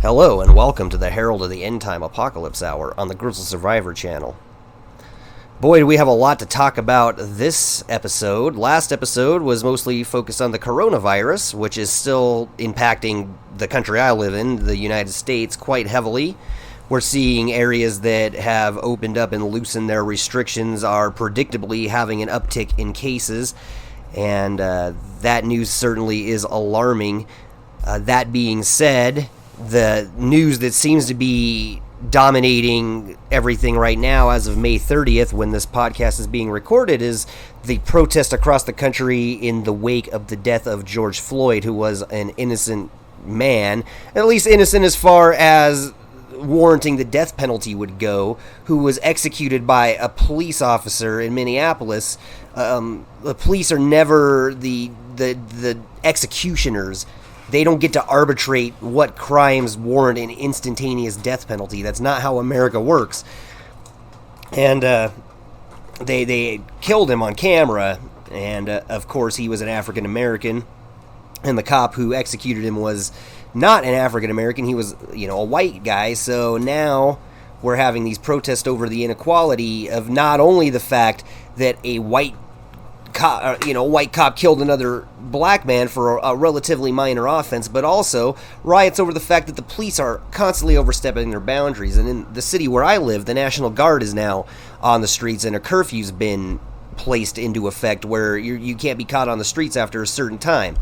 Hello and welcome to the Herald of the Endtime Apocalypse Hour on the Grizzle Survivor channel. Boy, do we have a lot to talk about this episode. Last episode was mostly focused on the coronavirus, which is still impacting the country I live in, the United States, quite heavily. We're seeing areas that have opened up and loosened their restrictions are predictably having an uptick in cases, and that news certainly is alarming. That being said, the news that seems to be dominating everything right now as of May 30th, when this podcast is being recorded, is the protest across the country in the wake of the death of George Floyd, who was an innocent man, at least innocent as far as warranting the death penalty would go, who was executed by a police officer in Minneapolis. The police are never the executioners. They don't get to arbitrate what crimes warrant an instantaneous death penalty. That's not how America works. And they killed him on camera, and of course he was an African American, and the cop who executed him was not an African American. He was, a white guy. So now we're having these protests over the inequality of not only the fact that a white cop killed another black man for a relatively minor offense, but also riots over the fact that the police are constantly overstepping their boundaries. And in the city where I live, the National Guard is now on the streets, and a curfew's been placed into effect where you can't be caught on the streets after a certain time.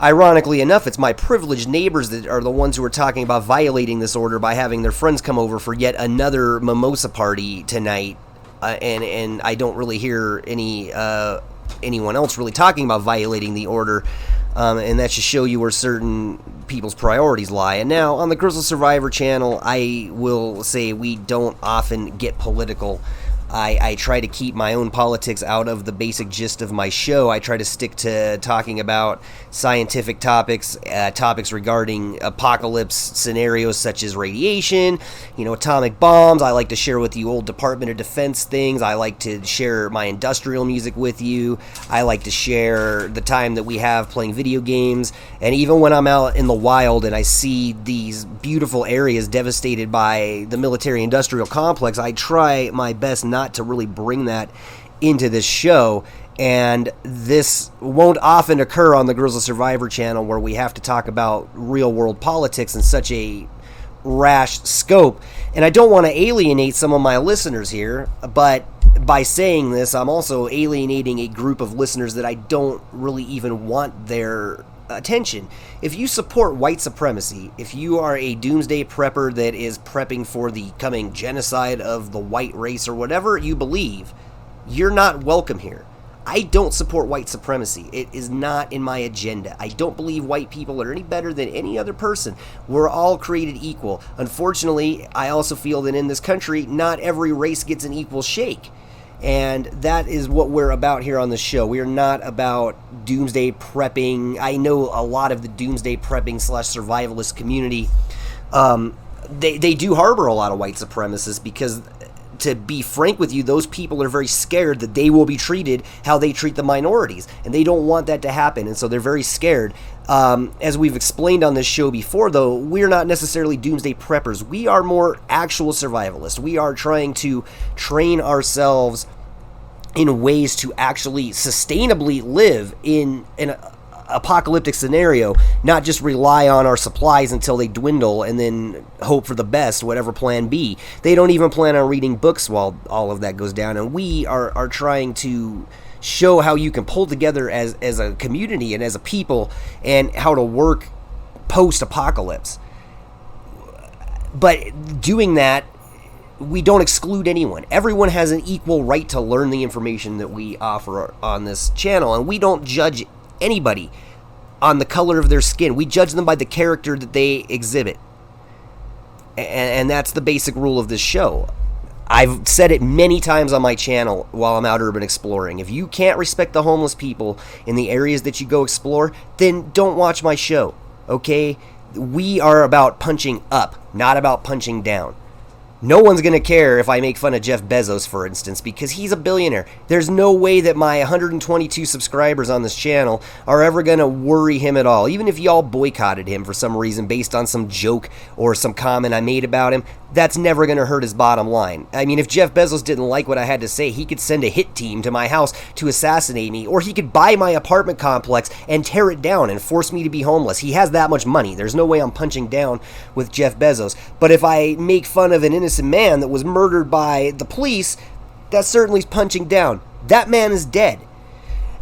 Ironically enough, it's my privileged neighbors that are the ones who are talking about violating this order by having their friends come over for yet another mimosa party tonight, and I don't really hear anyone else really talking about violating the order, and that should show you where certain people's priorities lie. And now, on the Grizzle Survivor channel, I will say we don't often get political. I try to keep my own politics out of the basic gist of my show. I try to stick to talking about scientific topics, topics regarding apocalypse scenarios such as radiation, atomic bombs. I like to share with you old Department of Defense things. I like to share my industrial music with you. I like to share the time that we have playing video games. And even when I'm out in the wild and I see these beautiful areas devastated by the military-industrial complex, I try my best not to really bring that into this show. And this won't often occur on the Grizzle Survivor channel, where we have to talk about real world politics in such a rash scope. And I don't want to alienate some of my listeners here, but by saying this, I'm also alienating a group of listeners that I don't really even want their attention. If you support white supremacy, if you are a doomsday prepper that is prepping for the coming genocide of the white race or whatever you believe, you're not welcome here. I don't support white supremacy. It is not in my agenda. I don't believe white people are any better than any other person. We're all created equal. Unfortunately, I also feel that in this country, not every race gets an equal shake. And that is what we're about here on the show. We are not about doomsday prepping. I know a lot of the doomsday prepping / survivalist community, they do harbor a lot of white supremacists because, to be frank with you, those people are very scared that they will be treated how they treat the minorities, and they don't want that to happen, and so they're very scared. As we've explained on this show before, though, we're not necessarily doomsday preppers. We are more actual survivalists. We are trying to train ourselves in ways to actually sustainably live in an apocalyptic scenario, not just rely on our supplies until they dwindle and then hope for the best, whatever plan B. They don't even plan on reading books while all of that goes down, and we are trying to show how you can pull together as a community and as a people, and how to work post-apocalypse. But doing that, we don't exclude anyone. Everyone has an equal right to learn the information that we offer on this channel, and we don't judge anybody on the color of their skin. We judge them by the character that they exhibit. And that's the basic rule of this show. I've said it many times on my channel while I'm out urban exploring. If you can't respect the homeless people in the areas that you go explore, then don't watch my show, okay? We are about punching up, not about punching down. No one's going to care if I make fun of Jeff Bezos, for instance, because he's a billionaire. There's no way that my 122 subscribers on this channel are ever going to worry him at all. Even if y'all boycotted him for some reason based on some joke or some comment I made about him, that's never going to hurt his bottom line. I mean, if Jeff Bezos didn't like what I had to say, he could send a hit team to my house to assassinate me, or he could buy my apartment complex and tear it down and force me to be homeless. He has that much money. There's no way I'm punching down with Jeff Bezos. But if I make fun of an innocent man that was murdered by the police, that certainly is punching down. That man is dead.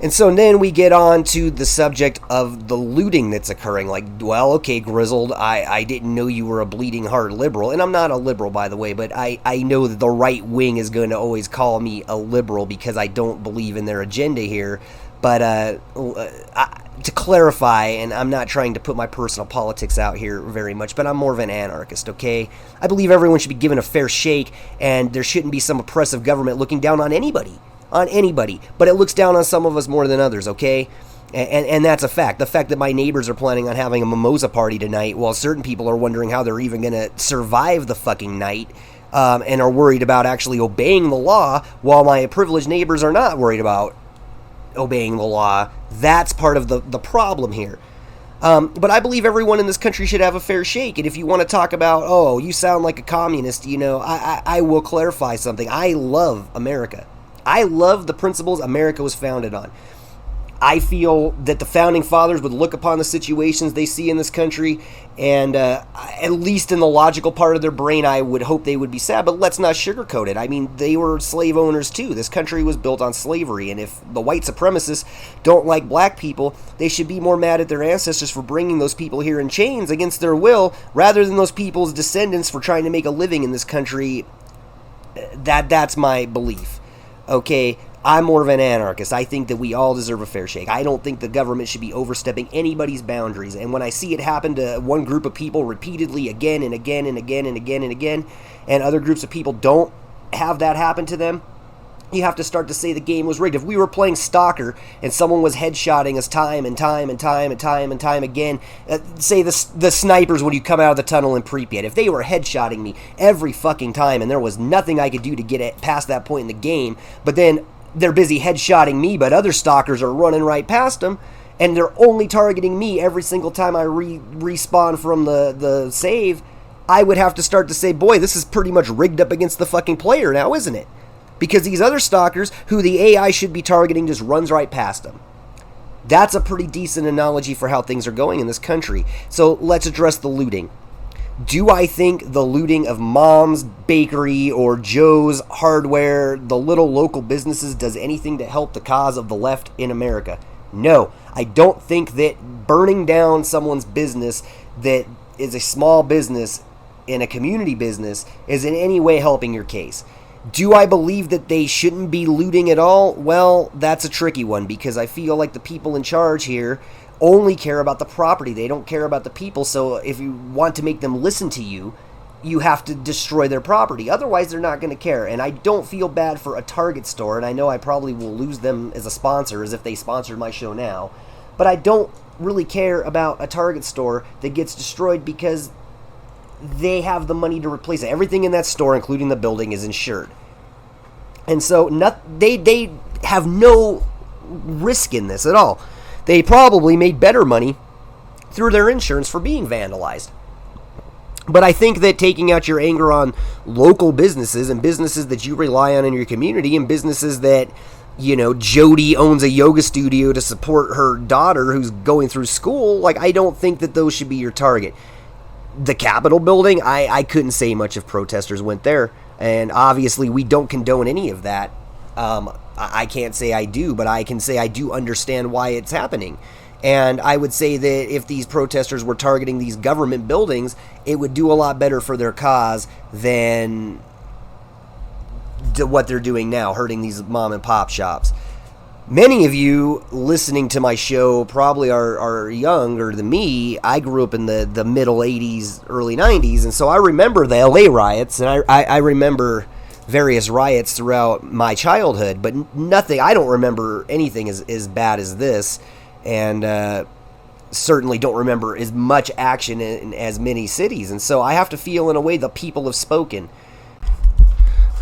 And so then we get on to the subject of the looting that's occurring. Like, well, okay, Grizzled, I didn't know you were a bleeding heart liberal. And I'm not a liberal, by the way, but I know that the right wing is going to always call me a liberal because I don't believe in their agenda here. But to clarify, and I'm not trying to put my personal politics out here very much, but I'm more of an anarchist, okay? I believe everyone should be given a fair shake, and there shouldn't be some oppressive government looking down on anybody. But it looks down on some of us more than others, okay? And that's a fact. The fact that my neighbors are planning on having a mimosa party tonight while certain people are wondering how they're even going to survive the fucking night and are worried about actually obeying the law while my privileged neighbors are not worried about obeying the law, that's part of the problem here. But I believe everyone in this country should have a fair shake. And if you want to talk about, oh, you sound like a communist, I will clarify something. I love America. I love the principles America was founded on. I feel that the founding fathers would look upon the situations they see in this country, and at least in the logical part of their brain, I would hope they would be sad, but let's not sugarcoat it. I mean, they were slave owners too. This country was built on slavery, and if the white supremacists don't like black people, they should be more mad at their ancestors for bringing those people here in chains against their will, rather than those people's descendants for trying to make a living in this country. That's my belief. Okay, I'm more of an anarchist. I think that we all deserve a fair shake. I don't think the government should be overstepping anybody's boundaries. And when I see it happen to one group of people repeatedly again and again and again and again and again, and other groups of people don't have that happen to them, you have to start to say the game was rigged. If we were playing stalker and someone was headshotting us time and time and time and time and time again, say the snipers when you come out of the tunnel in Pripyat, if they were headshotting me every fucking time and there was nothing I could do to get it past that point in the game, but then they're busy headshotting me, but other stalkers are running right past them, and they're only targeting me every single time I respawn from the save, I would have to start to say, boy, this is pretty much rigged up against the fucking player now, isn't it? Because these other stalkers, who the AI should be targeting, just runs right past them. That's a pretty decent analogy for how things are going in this country. So let's address the looting. Do I think the looting of Mom's Bakery or Joe's Hardware, the little local businesses, does anything to help the cause of the left in America? No. I don't think that burning down someone's business that is a small business and a community business is in any way helping your case. Do I believe that they shouldn't be looting at all? Well, that's a tricky one, because I feel like the people in charge here only care about the property. They don't care about the people. So if you want to make them listen to you, you have to destroy their property. Otherwise, they're not going to care. And I don't feel bad for a Target store, and I know I probably will lose them as a sponsor, as if they sponsored my show now. But I don't really care about a Target store that gets destroyed because they have the money to replace it. Everything in that store, including the building, is insured. And so they have no risk in this at all. They probably made better money through their insurance for being vandalized. But I think that taking out your anger on local businesses and businesses that you rely on in your community and businesses that, Jody owns a yoga studio to support her daughter who's going through school, like, I don't think that those should be your target. The Capitol building, I couldn't say much if protesters went there. And obviously we don't condone any of that. I can't say I do, but I can say I do understand why it's happening. And I would say that if these protesters were targeting these government buildings, it would do a lot better for their cause than what they're doing now, hurting these mom and pop shops. Many of you listening to my show probably are younger than me. I grew up in the middle 80s, early 90s, and so I remember the LA riots, and I remember various riots throughout my childhood, but nothing, I don't remember anything as bad as this, and certainly don't remember as much action in as many cities. And so I have to feel, in a way, the people have spoken.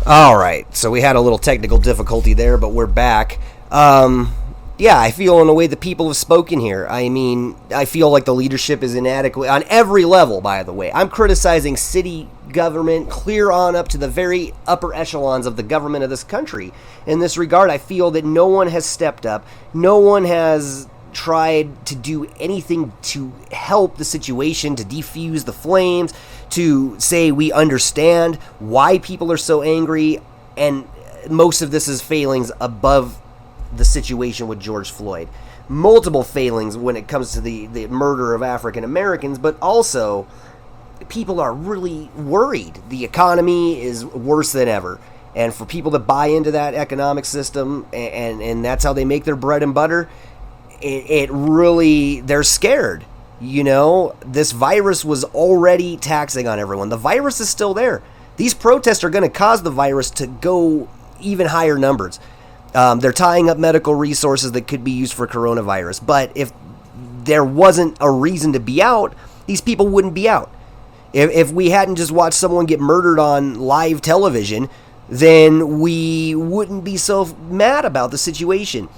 All right, so we had a little technical difficulty there, but we're back. Yeah, I feel in a way the people have spoken here. I mean, I feel like the leadership is inadequate on every level, by the way. I'm criticizing city government clear on up to the very upper echelons of the government of this country. In this regard, I feel that no one has stepped up. No one has tried to do anything to help the situation, to defuse the flames, to say we understand why people are so angry, and most of this is failings above the situation with George Floyd. Multiple failings when it comes to the murder of African Americans, but also people are really worried. The economy is worse than ever. And for people to buy into that economic system, and that's how they make their bread and butter, it really, they're scared. You know, this virus was already taxing on everyone. The virus is still there. These protests are going to cause the virus to go even higher numbers. They're tying up medical resources that could be used for coronavirus. But if there wasn't a reason to be out, these people wouldn't be out. If we hadn't just watched someone get murdered on live television, then we wouldn't be so mad about the situation.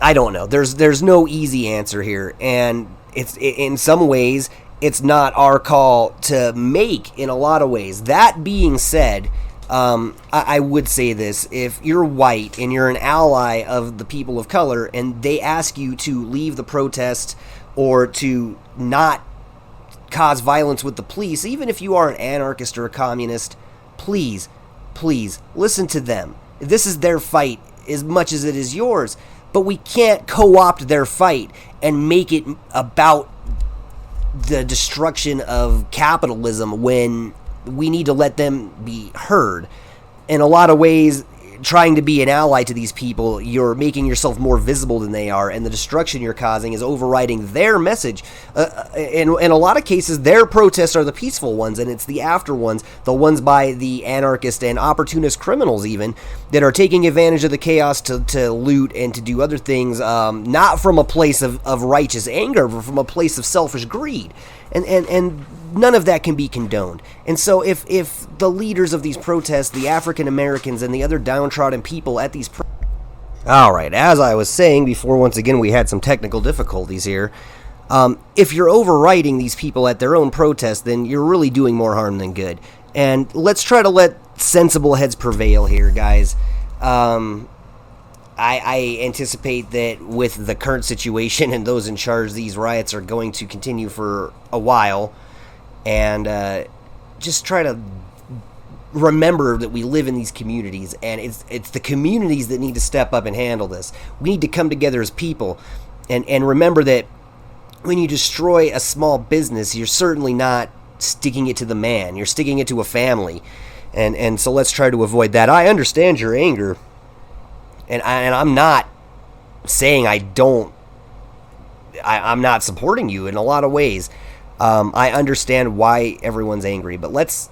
I don't know. There's no easy answer here, and in some ways it's not our call to make in a lot of ways. That being said, I would say this: if you're white and you're an ally of the people of color, and they ask you to leave the protest or to not cause violence with the police, even if you are an anarchist or a communist, please listen to them. This is their fight as much as it is yours. But we can't co-opt their fight and make it about the destruction of capitalism when we need to let them be heard. In a lot of ways, trying to be an ally to these people, you're making yourself more visible than they are, and the destruction you're causing is overriding their message. In a lot of cases, their protests are the peaceful ones, and it's the after ones, the ones by the anarchist and opportunist criminals even, that are taking advantage of the chaos to loot and to do other things, not from a place of righteous anger, but from a place of selfish greed. And none of that can be condoned. And so if the leaders of these protests, the African Americans and the other downtrodden people at these Alright, as I was saying before, once again we had some technical difficulties here. If you're overriding these people at their own protest, then you're really doing more harm than good. And let's try to let sensible heads prevail here, guys. I anticipate that with the current situation and those in charge, these riots are going to continue for a while. And just try to remember that we live in these communities, and it's the communities that need to step up and handle this. We need to come together as people, and remember that when you destroy a small business, you're certainly not sticking it to the man. You're sticking it to a family. And so let's try to avoid that. I understand your anger, and I'm not saying I'm not supporting you in a lot of ways. I understand why everyone's angry, but let's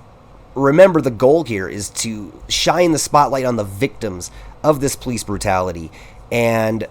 remember the goal here is to shine the spotlight on the victims of this police brutality. And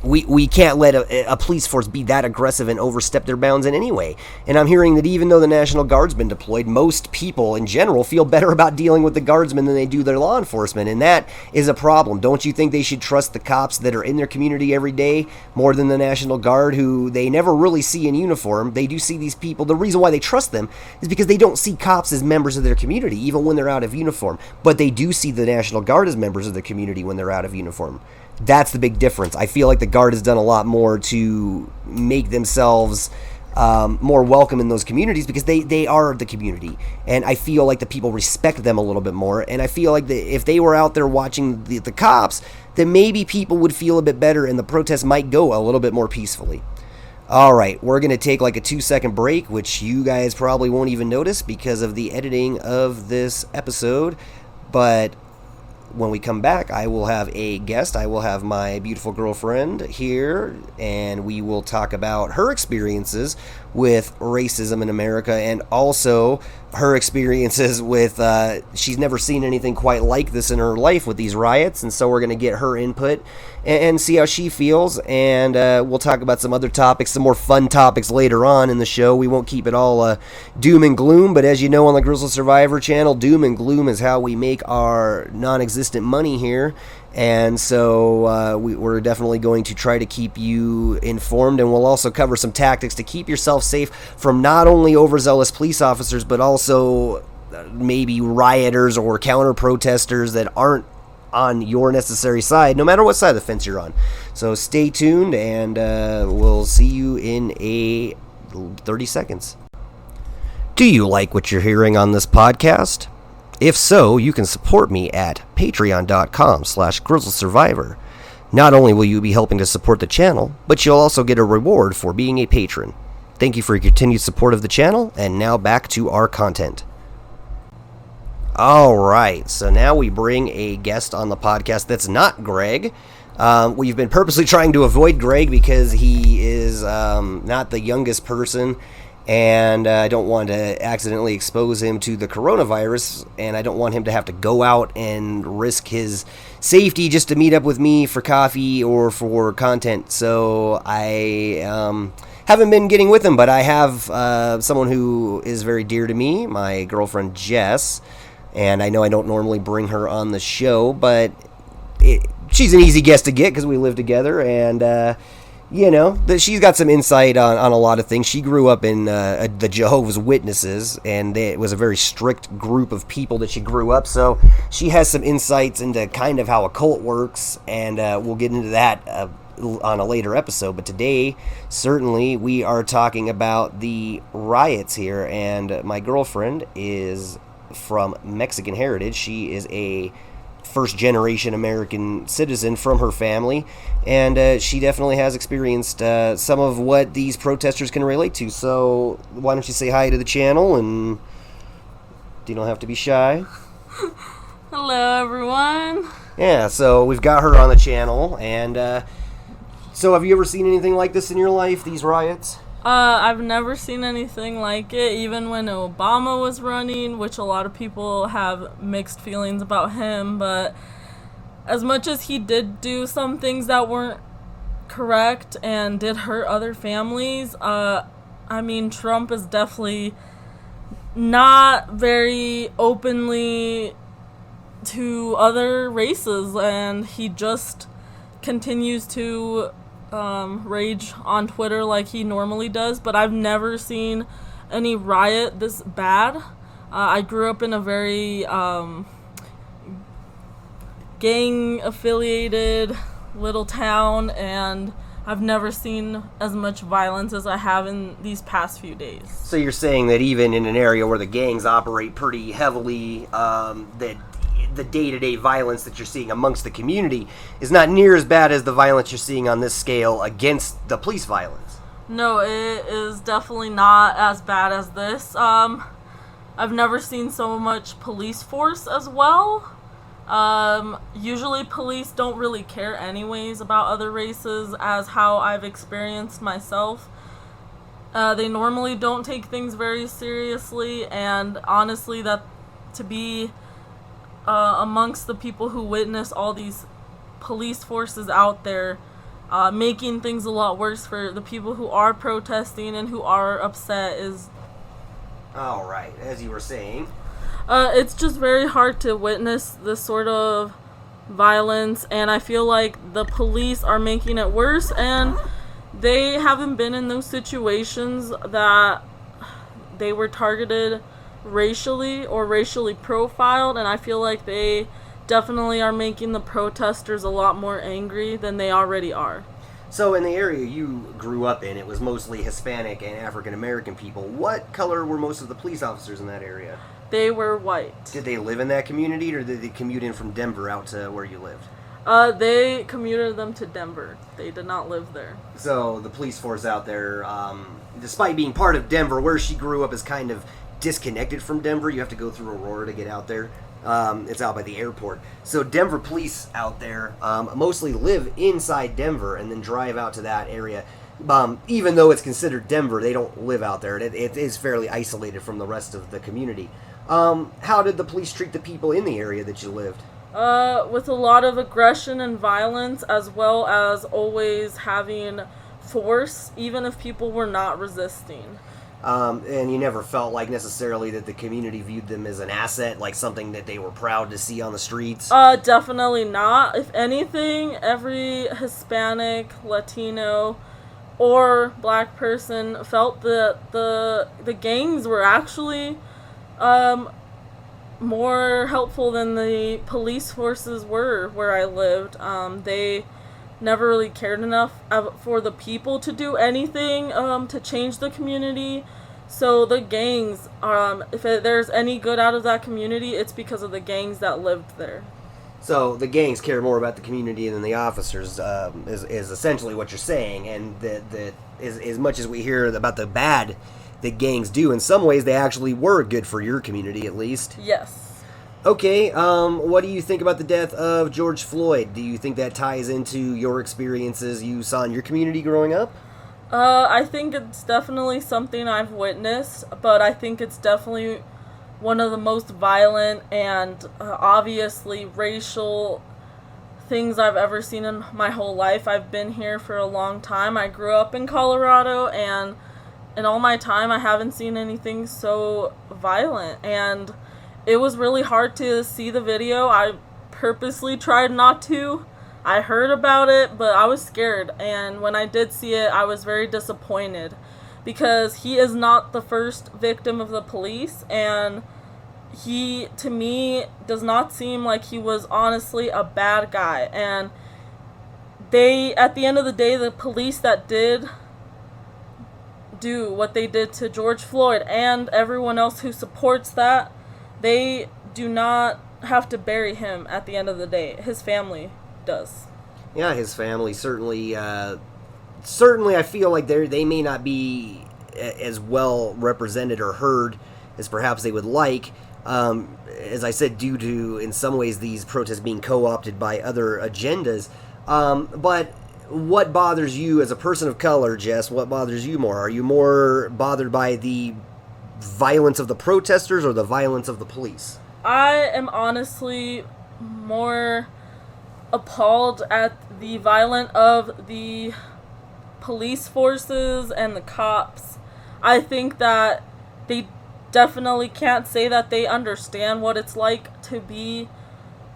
we can't let a police force be that aggressive and overstep their bounds in any way. And I'm hearing that even though the National Guard's been deployed, most people in general feel better about dealing with the guardsmen than they do their law enforcement. And that is a problem. Don't you think they should trust the cops that are in their community every day more than the National Guard, who they never really see in uniform? They do see these people. The reason why they trust them is because they don't see cops as members of their community, even when they're out of uniform. But they do see the National Guard as members of the community when they're out of uniform. That's the big difference. I feel like the Guard has done a lot more to make themselves more welcome in those communities because they are the community. And I feel like the people respect them a little bit more. And I feel like if they were out there watching the cops, then maybe people would feel a bit better and the protests might go a little bit more peacefully. All right, we're going to take like a 2-second break, which you guys probably won't even notice because of the editing of this episode. But when we come back, I will have a guest. I will have my beautiful girlfriend here, and we will talk about her experiences with racism in America, and also her experiences with, she's never seen anything quite like this in her life with these riots, and so we're going to get her input and see how she feels, and we'll talk about some other topics, some more fun topics later on in the show. We won't keep it all doom and gloom, but as you know on the Grizzled Survivor channel, doom and gloom is how we make our non-existent money here. And so we're definitely going to try to keep you informed, and we'll also cover some tactics to keep yourself safe from not only overzealous police officers, but also maybe rioters or counter-protesters that aren't on your necessary side, no matter what side of the fence you're on. So stay tuned, and we'll see you in 30 seconds. Do you like what you're hearing on this podcast? If so, you can support me at patreon.com/GrizzleSurvivor. Not only will you be helping to support the channel, but you'll also get a reward for being a patron. Thank you for your continued support of the channel, and now back to our content. Alright, so now we bring a guest on the podcast that's not Greg. We've been purposely trying to avoid Greg because he is not the youngest person, and I don't want to accidentally expose him to the coronavirus, and I don't want him to have to go out and risk his safety just to meet up with me for coffee or for content. So I haven't been getting with him, but I have someone who is very dear to me, my girlfriend Jess, and I know I don't normally bring her on the show, but she's an easy guest to get because we live together, and she's got some insight on a lot of things. She grew up in the Jehovah's Witnesses, and it was a very strict group of people that she grew up, so she has some insights into kind of how a cult works, and we'll get into that on a later episode. But today, certainly, we are talking about the riots here, and my girlfriend is from Mexican heritage. She is a first-generation American citizen from her family, and she definitely has experienced some of what these protesters can relate to. So why don't you say hi to the channel, and you don't have to be shy. Hello, everyone. Yeah, so we've got her on the channel, and so have you ever seen anything like this in your life, these riots? I've never seen anything like it, even when Obama was running, which a lot of people have mixed feelings about him, but as much as he did do some things that weren't correct and did hurt other families, Trump is definitely not very openly to other races, and he just continues to rage on Twitter like he normally does, but I've never seen any riot this bad. I grew up in a very gang-affiliated little town, and I've never seen as much violence as I have in these past few days. So you're saying that even in an area where the gangs operate pretty heavily, that the day-to-day violence that you're seeing amongst the community is not near as bad as the violence you're seeing on this scale against the police violence? No, it is definitely not as bad as this. I've never seen so much police force as well. Usually police don't really care anyways about other races, as how I've experienced myself. They normally don't take things very seriously, and honestly, that to be amongst the people who witness all these police forces out there, making things a lot worse for the people who are protesting and who are upset is... All right, as you were saying. It's just very hard to witness this sort of violence, and I feel like the police are making it worse, and they haven't been in those situations that they were targeted racially or racially profiled, and I feel like they definitely are making the protesters a lot more angry than they already are. So in the area you grew up in, it was mostly Hispanic and African American people. What color were most of the police officers in that area? They were white. Did they live in that community, or did they commute in from Denver out to where you lived? They commuted them to Denver. They did not live there. So the police force out there, despite being part of Denver, where she grew up is kind of disconnected from Denver. You have to go through Aurora to get out there. It's out by the airport. So Denver police out there mostly live inside Denver and then drive out to that area. Even though it's considered Denver, they don't live out there. It is fairly isolated from the rest of the community. How did the police treat the people in the area that you lived? With a lot of aggression and violence, as well as always having force, even if people were not resisting. And you never felt like necessarily that the community viewed them as an asset, like something that they were proud to see on the streets? Definitely not. If anything, every Hispanic, Latino, or black person felt that the gangs were actually more helpful than the police forces were where I lived. They never really cared enough for the people to do anything to change the community. So the gangs, if there's any good out of that community, it's because of the gangs that lived there. So the gangs care more about the community than the officers, is essentially what you're saying. And that as much as we hear about the bad that gangs do, in some ways they actually were good for your community, at least. Yes. Okay, what do you think about the death of George Floyd? Do you think that ties into your experiences you saw in your community growing up? I think it's definitely something I've witnessed, but I think it's definitely one of the most violent and obviously racial things I've ever seen in my whole life. I've been here for a long time. I grew up in Colorado, and in all my time I haven't seen anything so violent, and it was really hard to see the video. I purposely tried not to. I heard about it, but I was scared, and when I did see it, I was very disappointed because he is not the first victim of the police, and he, to me, does not seem like he was honestly a bad guy. And they, at the end of the day, the police that did do what they did to George Floyd and everyone else who supports that, they do not have to bury him at the end of the day. His family does. Yeah, his family certainly I feel like they may not be as well represented or heard as perhaps they would like, as I said, due to in some ways these protests being co-opted by other agendas. But what bothers you as a person of color, Jess? What bothers you more? Are you more bothered by the violence of the protesters or the violence of the police? I am honestly more appalled at the violence of the police forces and the cops. I think that they definitely can't say that they understand what it's like to be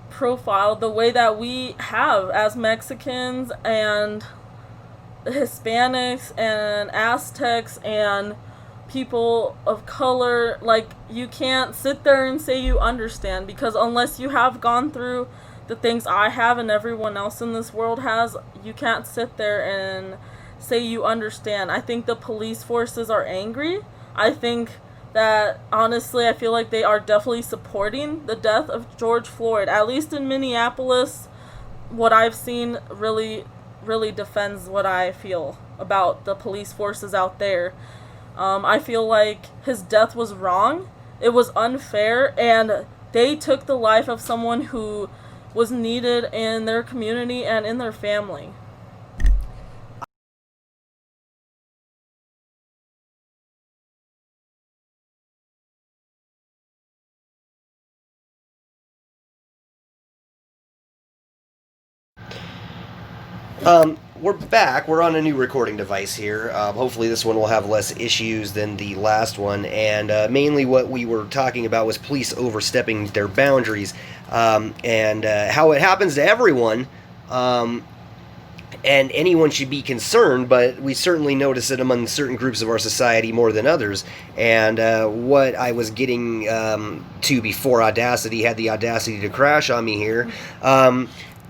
profiled the way that we have as Mexicans and Hispanics and Aztecs and people of color. Like, you can't sit there and say you understand, because unless you have gone through the things I have and everyone else in this world has, you can't sit there and say you understand. I think the police forces are angry. I think that, honestly, I feel like they are definitely supporting the death of George Floyd. At least in Minneapolis, what I've seen really, really defends what I feel about the police forces out there. I feel like his death was wrong. It was unfair, and they took the life of someone who was needed in their community and in their family. We're back. We're on a new recording device here. Hopefully this one will have less issues than the last one. And mainly what we were talking about was police overstepping their boundaries, and how it happens to everyone. And anyone should be concerned, but we certainly notice it among certain groups of our society more than others. And what I was getting to before Audacity had the audacity to crash on me here.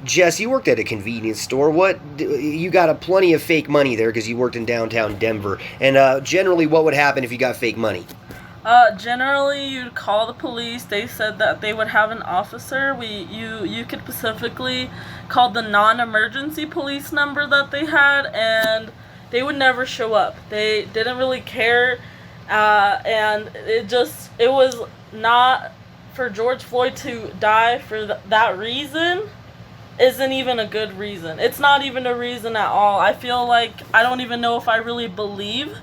Jess, you worked at a convenience store. You got plenty of fake money there because you worked in downtown Denver. And generally, what would happen if you got fake money? Generally, you'd call the police. They said that they would have an officer. You could specifically call the non-emergency police number that they had, and they would never show up. They didn't really care, and it was not for George Floyd to die for that reason. isn't even a good reason. It's not even a reason at all. I feel like I don't even know if I really believe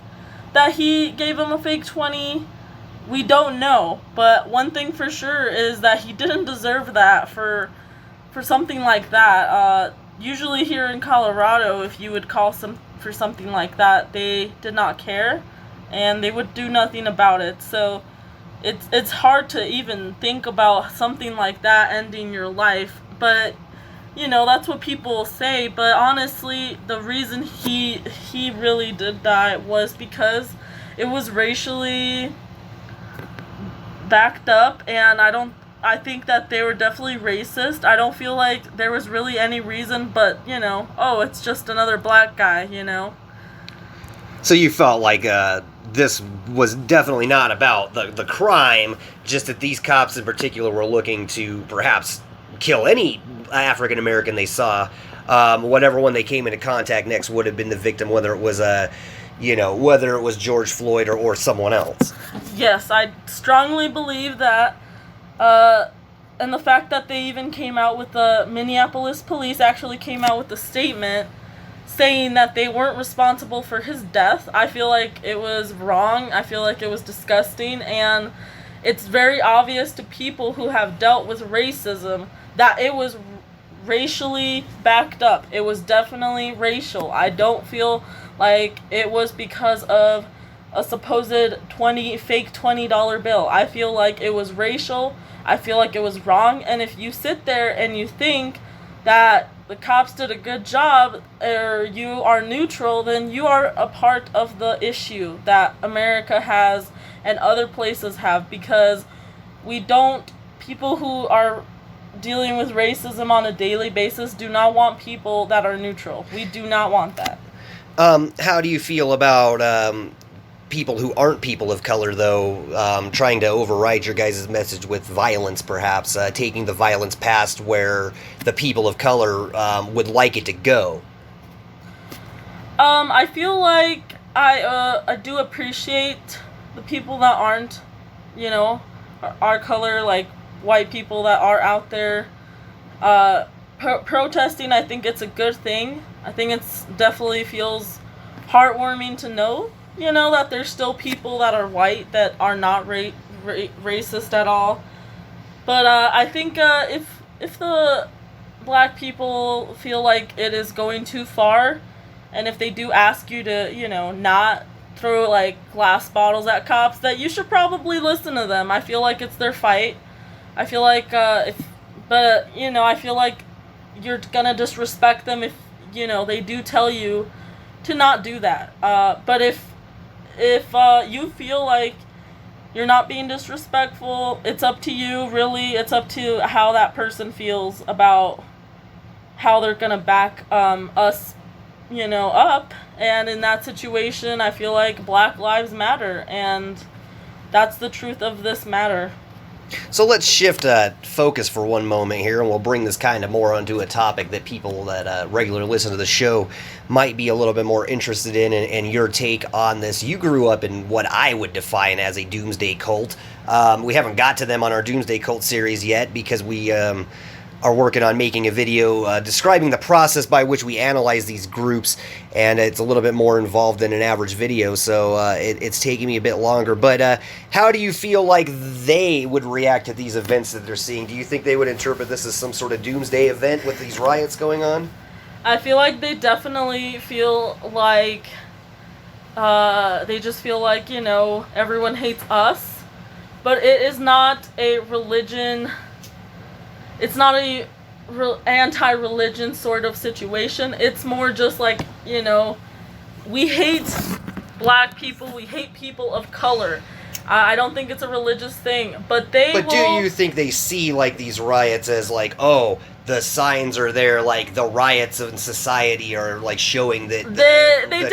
that he gave him a fake 20. We don't know, but one thing for sure is that he didn't deserve that for something like that. Usually here in Colorado, if you would call for something like that, they did not care, and they would do nothing about it. So it's hard to even think about something like that ending your life, but that's what people say. But honestly, the reason he really did die was because it was racially backed up, and I think that they were definitely racist. I don't feel like there was really any reason, but oh, it's just another black guy. So you felt like this was definitely not about the crime, just that these cops in particular were looking to perhaps kill any African American they saw. Whatever one they came into contact next would have been the victim, whether it was George Floyd or someone else. Yes, I strongly believe that. And the fact that they even came out with the Minneapolis police actually came out with a statement saying that they weren't responsible for his death. I feel like it was wrong. I feel like it was disgusting, and it's very obvious to people who have dealt with racism that it was racially backed up. It was definitely racial. I don't feel like it was because of a supposed fake $20 bill. I feel like it was racial. I feel like it was wrong. And if you sit there and you think that the cops did a good job, or you are neutral, then you are a part of the issue that America has and other places have, because people who are dealing with racism on a daily basis do not want people that are neutral. We do not want that. How do you feel about people who aren't people of color, though, trying to override your guys' message with violence, perhaps, taking the violence past where the people of color would like it to go? I feel like I do appreciate the people that aren't, our color, like white people that are out there protesting. I think it's a good thing. I think it's definitely feels heartwarming to know, that there's still people that are white that are not racist at all. But I think if the black people feel like it is going too far, and if they do ask you to, not throw like glass bottles at cops, that you should probably listen to them. I feel like it's their fight. I feel like I feel like you're gonna disrespect them if they do tell you to not do that. But if you feel like you're not being disrespectful, it's up to you, really. It's up to how that person feels about how they're gonna back us, up. And in that situation, I feel like Black Lives Matter, and that's the truth of this matter. So let's shift focus for one moment here, and we'll bring this kind of more onto a topic that people that regularly listen to the show might be a little bit more interested in, and your take on this. You grew up in what I would define as a doomsday cult. We haven't got to them on our doomsday cult series yet, because we are working on making a video describing the process by which we analyze these groups, and it's a little bit more involved than an average video, so it's taking me a bit longer. But how do you feel like they would react to these events that they're seeing? Do you think they would interpret this as some sort of doomsday event with these riots going on? I feel like they definitely feel like they just feel like, everyone hates us, but it is not a religion. It's not a anti-religion sort of situation. It's more just like, we hate black people, we hate people of color. I don't think it's a religious thing, but do you think they see, like, these riots as, like, oh, the signs are there, like, the riots in society are, like, showing the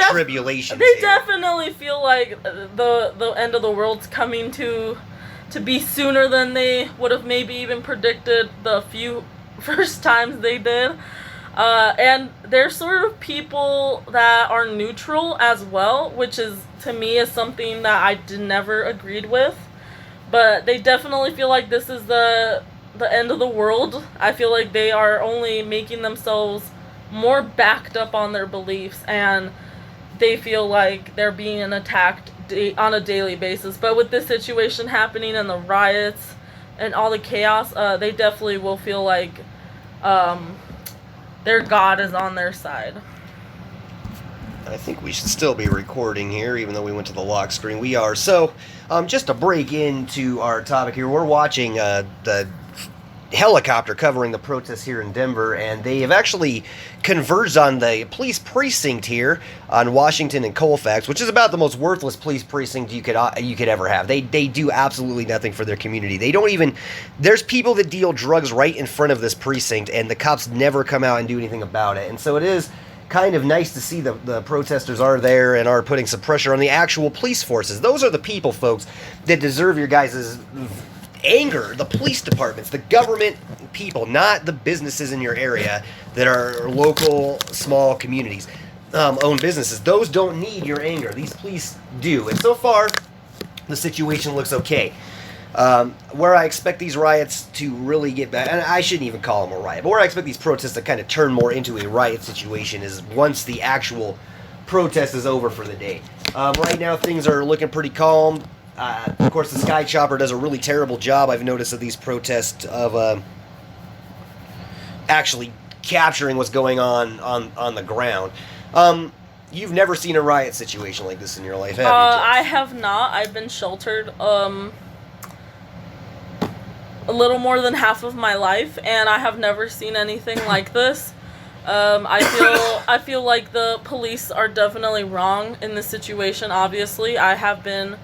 tribulations They definitely feel like the end of the world's coming to be sooner than they would have maybe even predicted the few first times they did. And they're sort of people that are neutral as well, which is, to me, is something that I never agreed with. But they definitely feel like this is the the end of the world. I feel like they are only making themselves more backed up on their beliefs, and they feel like they're being attacked on a daily basis. But with this situation happening and the riots and all the chaos, they definitely will feel like their God is on their side. I think we should still be recording here, even though we went to the lock screen. We are. So, just to break into our topic here, we're watching the helicopter covering the protests here in Denver, and they have actually converged on the police precinct here on Washington and Colfax, which is about the most worthless police precinct you could ever have. They do absolutely nothing for their community. They don't even. There's people that deal drugs right in front of this precinct, and the cops never come out and do anything about it. And so it is kind of nice to see the protesters are there and are putting some pressure on the actual police forces. Those are the people, folks, that deserve your guys' anger. The police departments, the government people, not the businesses in your area that are local, small communities, owned businesses. Those don't need your anger. These police do. And so far, the situation looks okay. Where I expect these riots to really get back, and I shouldn't even call them a riot, but where I expect these protests to kind of turn more into a riot situation is once the actual protest is over for the day. Right now, things are looking pretty calm. Of course, the Sky Chopper does a really terrible job, I've noticed, of these protests of actually capturing what's going on the ground. You've never seen a riot situation like this in your life, have you, Jess? I have not. I've been sheltered a little more than half of my life, and I have never seen anything like this. I feel like the police are definitely wrong in this situation. Obviously, I have been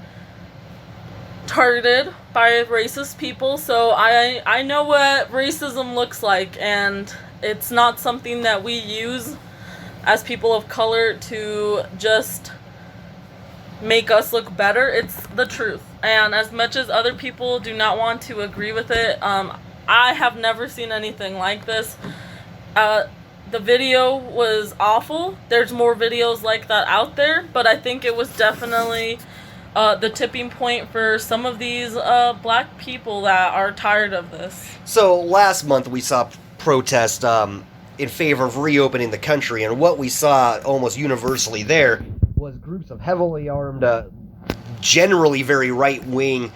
targeted by racist people, so I know what racism looks like, and it's not something that we use as people of color to just make us look better. It's the truth. And as much as other people do not want to agree with it, I have never seen anything like this. The video was awful. There's more videos like that out there, but I think it was definitely the tipping point for some of these black people that are tired of this. So last month we saw protests in favor of reopening the country, and what we saw almost universally there was groups of heavily armed, generally very right-wing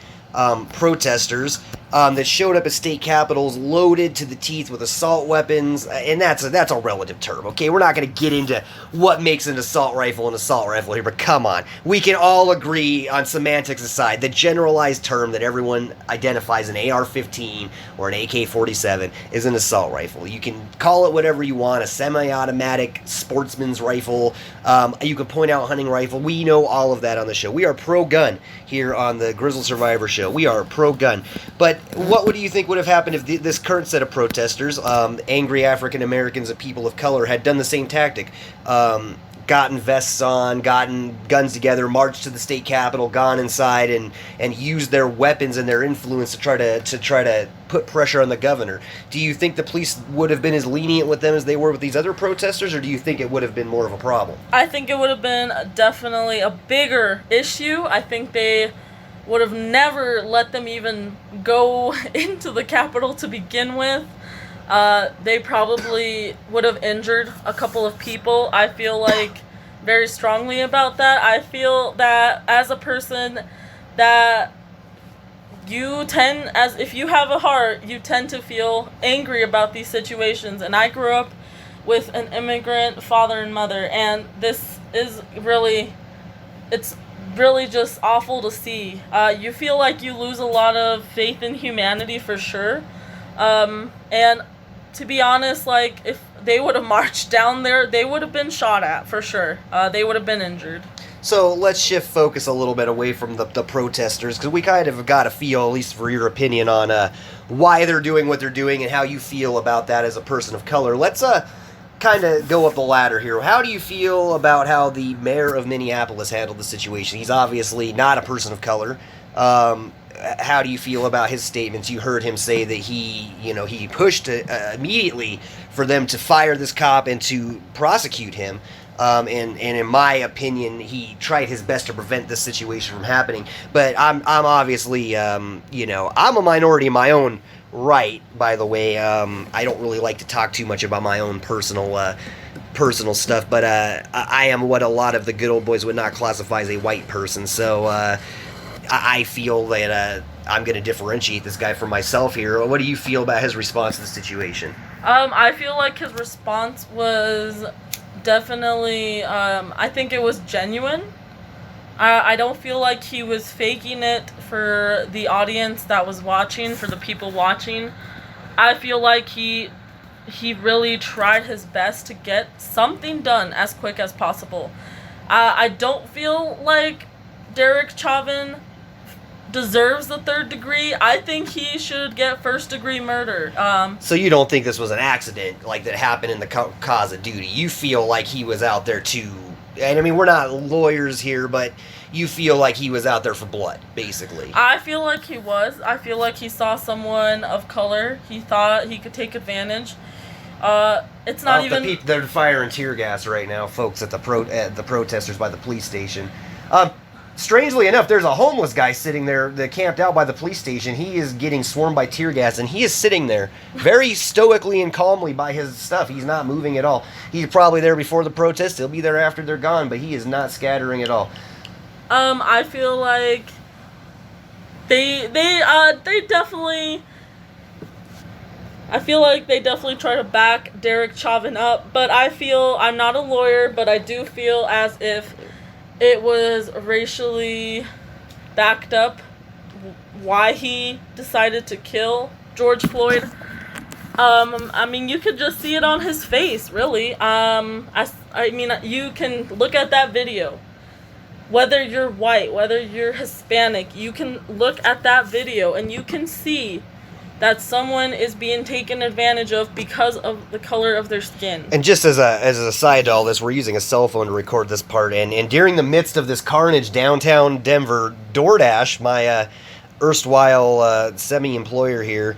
protesters that showed up at state capitals loaded to the teeth with assault weapons, and that's a relative term, okay? We're not going to get into what makes an assault rifle here, but come on. We can all agree on semantics aside, the generalized term that everyone identifies an AR-15 or an AK-47 is an assault rifle. You can call it whatever you want, a semi-automatic sportsman's rifle, you can point out hunting rifle. We know all of that on the show. We are pro-gun here on the Grizzle Survivor show. We are pro-gun. But what do you think would have happened if this current set of protesters, angry African Americans and people of color, had done the same tactic? Gotten vests on, gotten guns together, marched to the state capitol, gone inside, and used their weapons and their influence to try to put pressure on the governor. Do you think the police would have been as lenient with them as they were with these other protesters, or do you think it would have been more of a problem? I think it would have been definitely a bigger issue. I think they would have never let them even go into the Capitol to begin with. They probably would have injured a couple of people. I feel like very strongly about that. I feel that as a person that if you have a heart, you tend to feel angry about these situations. And I grew up with an immigrant father and mother, and this is it's really just awful to see. You feel like you lose a lot of faith in humanity for sure. And to be honest, like, if they would have marched down there, they would have been shot at for sure. They would have been injured. So let's shift focus a little bit away from the protesters, because we kind of got a feel, at least for your opinion, on why they're doing what they're doing and how you feel about that as a person of color. Let's kind of go up the ladder here. How do you feel about how the mayor of Minneapolis handled the situation? He's obviously not a person of color. How do you feel about his statements? You heard him say that he pushed immediately for them to fire this cop and to prosecute him. And in my opinion, he tried his best to prevent this situation from happening. But I'm obviously, I'm a minority in my own right, by the way. I don't really like to talk too much about my own personal stuff, but I am what a lot of the good old boys would not classify as a white person. So I feel that I'm going to differentiate this guy from myself here. What do you feel about his response to the situation? I feel like his response was definitely, I think it was genuine. I don't feel like he was faking it for the audience that was watching, for the people watching. I feel like he really tried his best to get something done as quick as possible. I don't feel like Derek Chauvin deserves the 3rd degree. I think he should get 1st degree murder. So you don't think this was an accident, like that happened in the cause of duty? You feel like he was out there to, and I mean, we're not lawyers here, but you feel like he was out there for blood, basically. I feel like he was. I feel like he saw someone of color. He thought he could take advantage. It's not even. They're firing tear gas right now, folks, at the protesters by the police station. Strangely enough, there's a homeless guy sitting there that camped out by the police station. He is getting swarmed by tear gas, and he is sitting there very stoically and calmly by his stuff. He's not moving at all. He's probably there before the protest. He'll be there after they're gone, but he is not scattering at all. I feel like they definitely. I feel like they definitely try to back Derek Chauvin up, but I'm not a lawyer, but I do feel as if it was racially backed up why he decided to kill George Floyd. I mean, you could just see it on his face, really. I mean, you can look at that video. Whether you're white, whether you're Hispanic, you can look at that video and you can see that someone is being taken advantage of because of the color of their skin. And just as a side to all this, we're using a cell phone to record this part, and during the midst of this carnage downtown Denver, DoorDash, my erstwhile semi-employer here,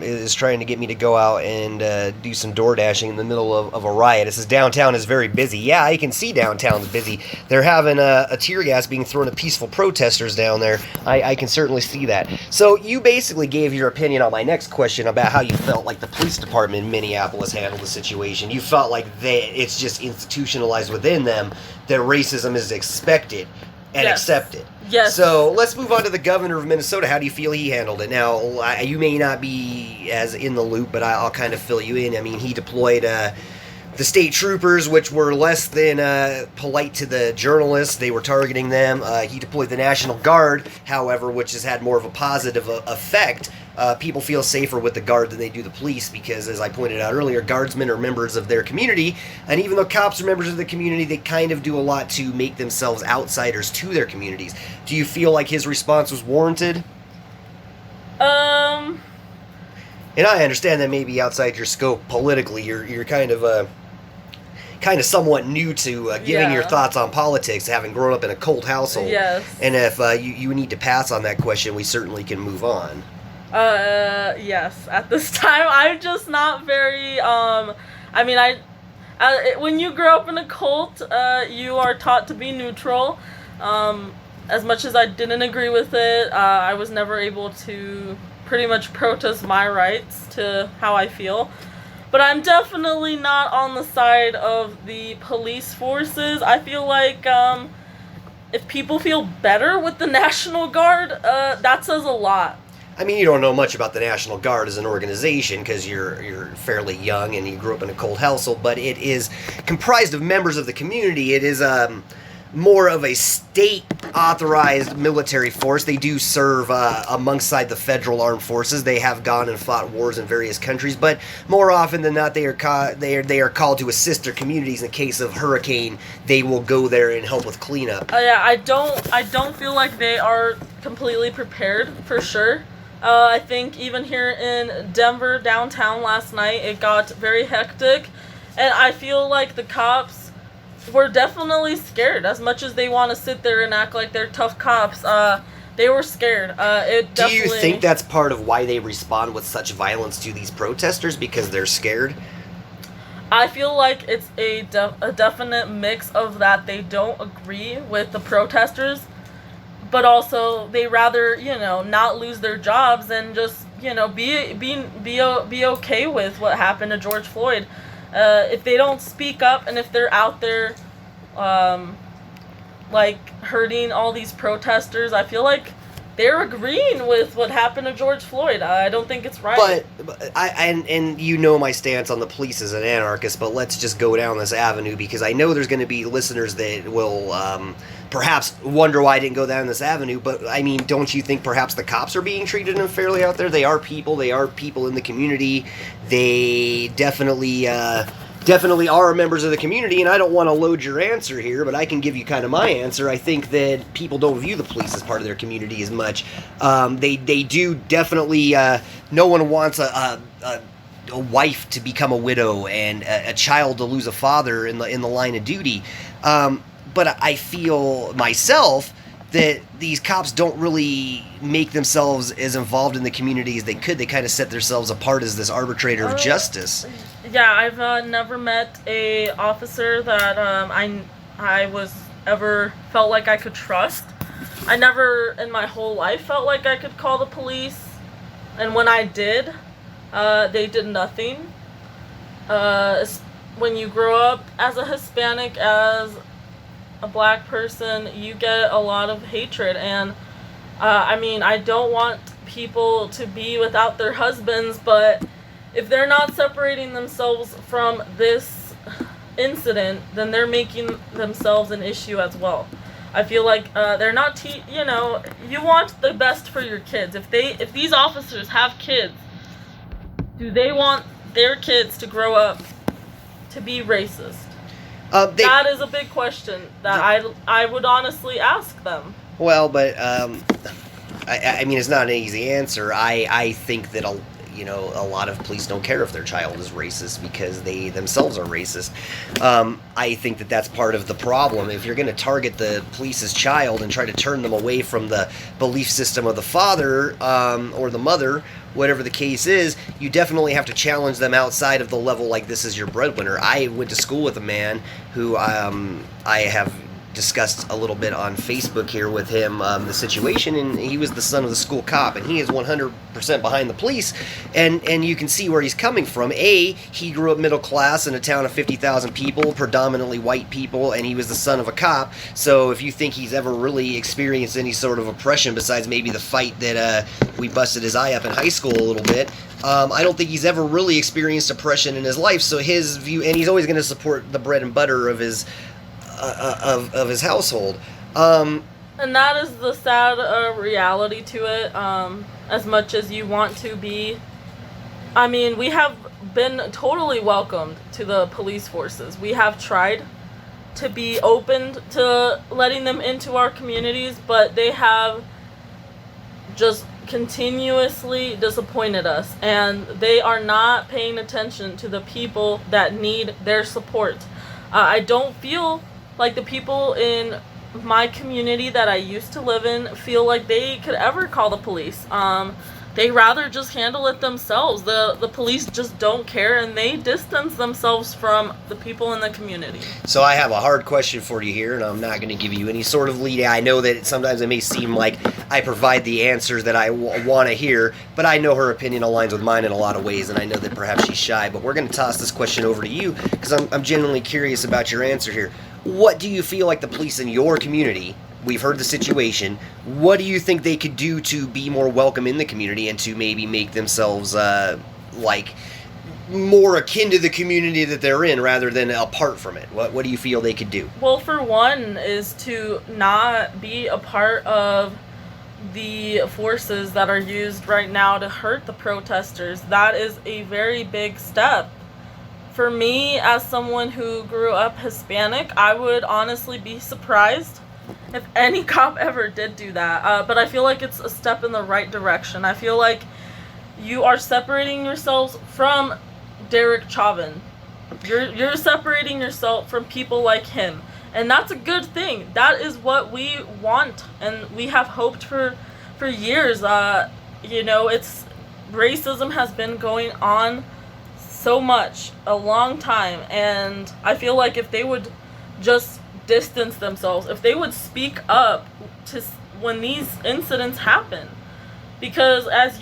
is trying to get me to go out and do some door dashing in the middle of a riot. It says downtown is very busy. Yeah, I can see downtown's busy. They're having a tear gas being thrown at peaceful protesters down there. I can certainly see that. So you basically gave your opinion on my next question about how you felt like the police department in Minneapolis handled the situation. You felt like it's just institutionalized within them that racism is expected and accepted. Yes. So let's move on to the governor of Minnesota. How do you feel he handled it? Now, you may not be as in the loop, but I'll kind of fill you in. I mean, he deployed the state troopers, which were less than polite to the journalists. They were targeting them. He deployed the National Guard, however, which has had more of a positive effect. People feel safer with the Guard than they do the police because, as I pointed out earlier, Guardsmen are members of their community, and even though cops are members of the community, they kind of do a lot to make themselves outsiders to their communities. Do you feel like his response was warranted? And I understand that maybe outside your scope politically, you're kind of somewhat new to giving your thoughts on politics, having grown up in a cult household. Yes. And if you need to pass on that question, we certainly can move on. Yes. At this time, I'm just not very, I mean, when you grow up in a cult, you are taught to be neutral. As much as I didn't agree with it, I was never able to pretty much protest my rights to how I feel. But I'm definitely not on the side of the police forces. I feel like, if people feel better with the National Guard, that says a lot. I mean, you don't know much about the National Guard as an organization because you're fairly young and you grew up in a cold household, but it is comprised of members of the community. It is more of a state-authorized military force. They do serve alongside the federal armed forces. They have gone and fought wars in various countries, but more often than not, they are called to assist their communities in case of hurricane. They will go there and help with cleanup. Yeah, I don't feel like they are completely prepared for sure. I think even here in Denver downtown last night, it got very hectic, and I feel like the cops were definitely scared. As much as they want to sit there and act like they're tough cops, they were scared. Do you think that's part of why they respond with such violence to these protesters, because they're scared? I feel like it's a definite mix of that they don't agree with the protesters, but also they rather, not lose their jobs and just, be okay with what happened to George Floyd. If they don't speak up and if they're out there, hurting all these protesters, I feel like they're agreeing with what happened to George Floyd. I don't think it's right. But and you know my stance on the police as an anarchist, but let's just go down this avenue, because I know there's going to be listeners that will perhaps wonder why I didn't go down this avenue. But I mean, don't you think perhaps the cops are being treated unfairly out there? They are people in the community. They definitely are members of the community, and I don't want to load your answer here, but I can give you kind of my answer. I think that people don't view the police as part of their community as much. They do definitely. No one wants a wife to become a widow and a child to lose a father in the line of duty. But I feel myself that these cops don't really make themselves as involved in the community as they could. They kind of set themselves apart as this arbitrator of justice. Yeah, I've never met a officer that I was ever felt like I could trust. I never in my whole life felt like I could call the police, and when I did, they did nothing. When you grow up as a Hispanic, as a black person, you get a lot of hatred, and I don't want people to be without their husbands, but if they're not separating themselves from this incident, then they're making themselves an issue as well. I feel like they're not you want the best for your kids. If these officers have kids, do they want their kids to grow up to be racist? That is a big question that I would honestly ask them. Well, but I mean, it's not an easy answer. I think that a lot of police don't care if their child is racist because they themselves are racist. I think that that's part of the problem. If you're going to target the police's child and try to turn them away from the belief system of the father or the mother, whatever the case is, you definitely have to challenge them outside of the level like this is your breadwinner. I went to school with a man who I have discussed a little bit on Facebook here with him, the situation, and he was the son of the school cop, and he is 100% behind the police, and you can see where he's coming from. He grew up middle class in a town of 50,000 people, predominantly white people, and he was the son of a cop, so if you think he's ever really experienced any sort of oppression besides maybe the fight that we busted his eye up in high school a little bit, I don't think he's ever really experienced oppression in his life, so his view, and he's always going to support the bread and butter of his of his household. And that is the sad reality to it. As much as you want to be, we have been totally welcomed to the police forces. We have tried to be open to letting them into our communities, but they have just continuously disappointed us, and they are not paying attention to the people that need their support. I don't feel like the people in my community that I used to live in feel like they could ever call the police. They rather just handle it themselves. The police just don't care, and they distance themselves from the people in the community. So I have a hard question for you here, and I'm not going to give you any sort of lead. I know that sometimes it may seem like I provide the answers that I want to hear, but I know her opinion aligns with mine in a lot of ways, and I know that perhaps she's shy, but we're going to toss this question over to you, because I'm genuinely curious about your answer here. What do you feel like the police in your community, we've heard the situation, what do you think they could do to be more welcome in the community and to maybe make themselves more akin to the community that they're in rather than apart from it? What do you feel they could do? Well, for one, is to not be a part of the forces that are used right now to hurt the protesters. That is a very big step. For me, as someone who grew up Hispanic, I would honestly be surprised if any cop ever did do that. But I feel like it's a step in the right direction. I feel like you are separating yourselves from Derek Chauvin. You're separating yourself from people like him. And that's a good thing. That is what we want, and we have hoped for years. It's racism has been going on so much, a long time, and I feel like if they would just distance themselves, if they would speak up to when these incidents happen. Because as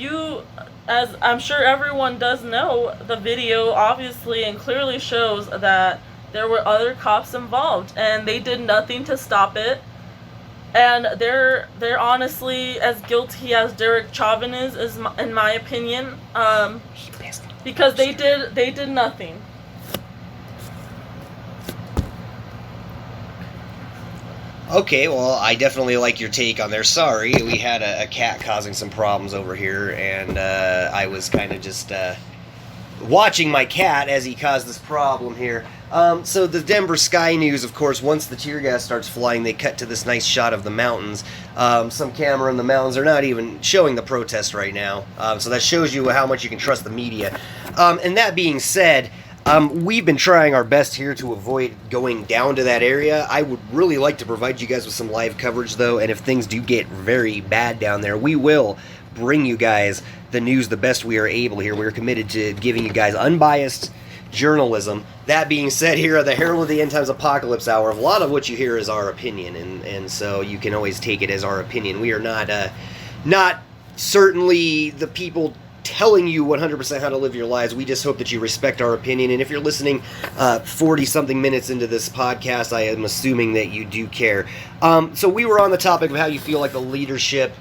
I'm sure everyone does know, the video obviously and clearly shows that there were other cops involved, and they did nothing to stop it. And they're honestly as guilty as Derek Chauvin is in my opinion, because they did nothing. Okay, well, I definitely like your take on there. Sorry, we had a cat causing some problems over here, and I was kind of just watching my cat as he caused this problem here. So the Denver Sky News, of course, once the tear gas starts flying, they cut to this nice shot of the mountains. Some camera in the mountains are not even showing the protest right now. So that shows you how much you can trust the media. And that being said, we've been trying our best here to avoid going down to that area. I would really like to provide you guys with some live coverage, though, and if things do get very bad down there, we will bring you guys the news the best we are able here. We're committed to giving you guys unbiased journalism. That being said, here at the Herald of the Endtimes Apocalypse Hour, a lot of what you hear is our opinion, and so you can always take it as our opinion. We are not certainly the people telling you 100% how to live your lives. We just hope that you respect our opinion, and if you're listening 40-something minutes into this podcast, I am assuming that you do care. So we were on the topic of how you feel like the leadership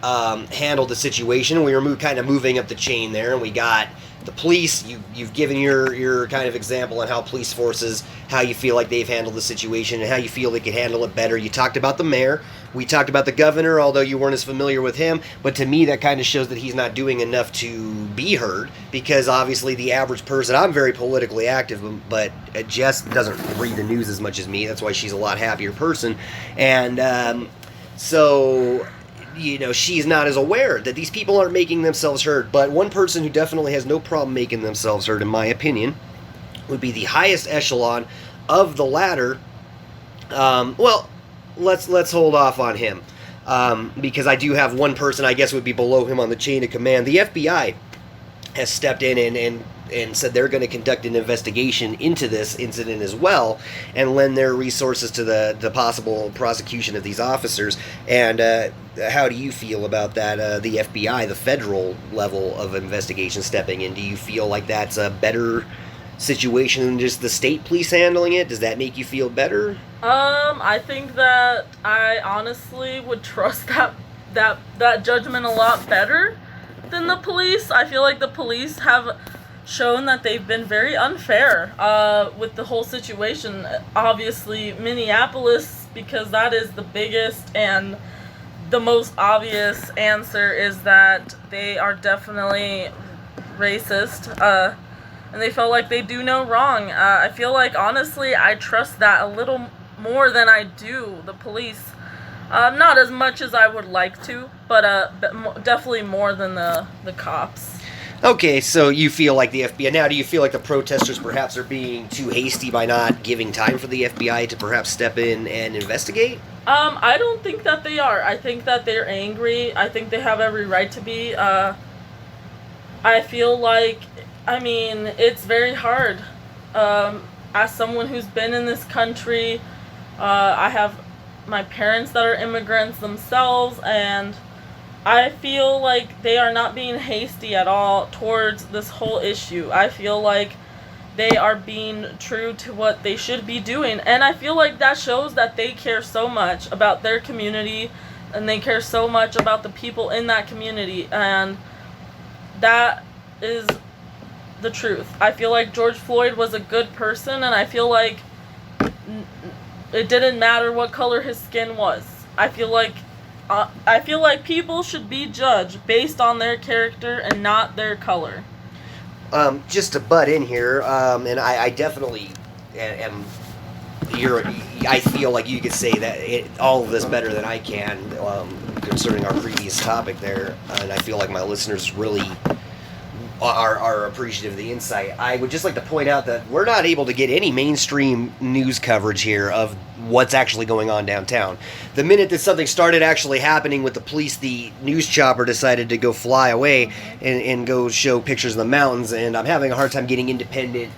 handled the situation. We were kind of moving up the chain there, and we got the police. You've given your kind of example on how police forces, how you feel like they've handled the situation, and how you feel they could handle it better. You talked about the mayor. We talked about the governor, although you weren't as familiar with him. But to me, that kind of shows that he's not doing enough to be heard, because obviously the average person, I'm very politically active, but Jess doesn't read the news as much as me. That's why she's a lot happier person. And so, you know, she's not as aware that these people aren't making themselves heard. But one person who definitely has no problem making themselves heard, in my opinion, would be the highest echelon of the ladder. Let's hold off on him, because I do have one person I guess would be below him on the chain of command. The FBI has stepped in and said they're going to conduct an investigation into this incident as well, and lend their resources to the possible prosecution of these officers. And how do you feel about that? The FBI, the federal level of investigation, stepping in. Do you feel like that's a better situation than just the state police handling it? Does that make you feel better? I think that I honestly would trust that judgment a lot better than the police. I feel like the police have shown that they've been very unfair with the whole situation. Obviously, Minneapolis, because that is the biggest and the most obvious answer, is that they are definitely racist. And they felt like they do no wrong. I feel like, honestly, I trust that a little more than I do the police. Not as much as I would like to, but definitely more than the cops. Okay, so you feel like the FBI... Now, do you feel like the protesters perhaps are being too hasty by not giving time for the FBI to perhaps step in and investigate? I don't think that they are. I think that they're angry. I think they have every right to be. I feel like... I mean, it's very hard. As someone who's been in this country, I have my parents that are immigrants themselves, and I feel like they are not being hasty at all towards this whole issue. I feel like they are being true to what they should be doing, and I feel like that shows that they care so much about their community, and they care so much about the people in that community, and that is the truth. I feel like George Floyd was a good person, and I feel like it didn't matter what color his skin was. I feel like people should be judged based on their character and not their color. Just to butt in here, and I definitely am. I feel like you could say that all of this better than I can concerning our previous topic there, and I feel like my listeners really are appreciative of the insight. I would just like to point out that we're not able to get any mainstream news coverage here of what's actually going on downtown. The minute that something started actually happening with the police, the news chopper decided to go fly away and go show pictures of the mountains, and I'm having a hard time getting independent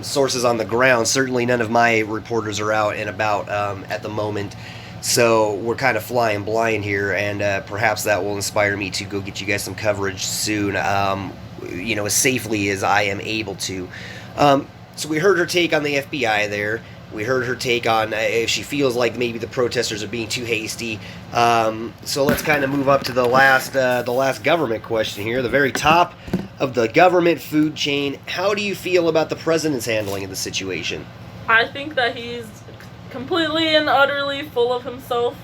sources on the ground. Certainly none of my reporters are out and about at the moment So we're kind of flying blind here, and perhaps that will inspire me to go get you guys some coverage soon, as safely as I am able to. So we heard her take on the FBI there. We heard her take on if she feels like maybe the protesters are being too hasty. So let's kind of move up to the last government question here, the very top of the government food chain. How do you feel about the president's handling of the situation? I think that he's completely and utterly full of himself.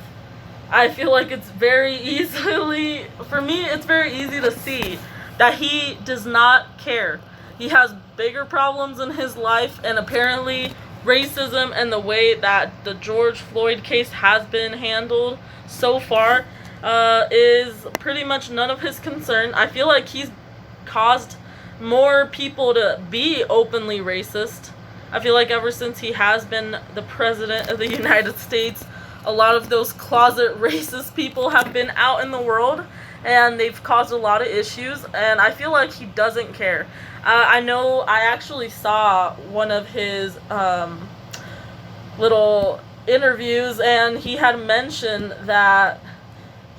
I feel like it's very easy to see that he does not care. He has bigger problems in his life, and apparently racism and the way that the George Floyd case has been handled so far is pretty much none of his concern. I feel like he's caused more people to be openly racist. I feel like ever since he has been the president of the United States, a lot of those closet racist people have been out in the world, and they've caused a lot of issues, and I feel like he doesn't care. I know I actually saw one of his little interviews, and he had mentioned that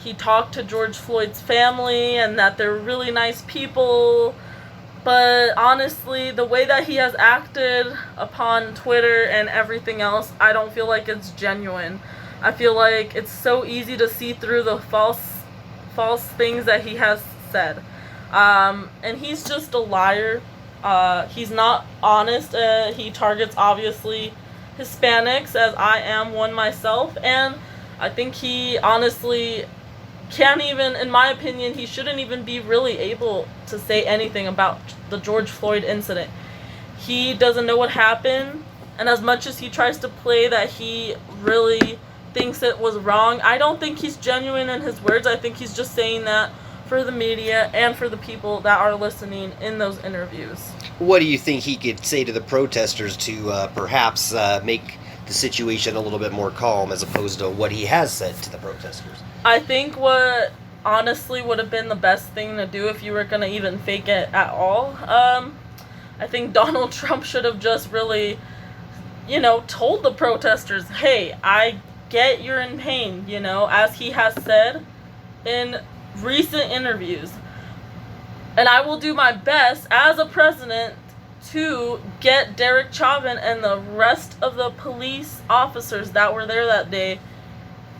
he talked to George Floyd's family and that they're really nice people. But honestly, the way that he has acted upon Twitter and everything else, I don't feel like it's genuine. I feel like it's so easy to see through the false things that he has said. And he's just a liar. He's not honest. He targets, obviously, Hispanics, as I am one myself. And I think he honestly can't even, in my opinion, he shouldn't even be really able to say anything about the George Floyd incident. He doesn't know what happened, and as much as he tries to play that he really thinks it was wrong, I don't think he's genuine in his words. I think he's just saying that for the media and for the people that are listening in those interviews. What do you think he could say to the protesters to perhaps make the situation a little bit more calm, as opposed to what he has said to the protesters? I think what honestly would have been the best thing to do if you were going to even fake it at all, I think Donald Trump should have just really, told the protesters, hey, I get you're in pain, as he has said in recent interviews. And I will do my best as a president to get Derek Chauvin and the rest of the police officers that were there that day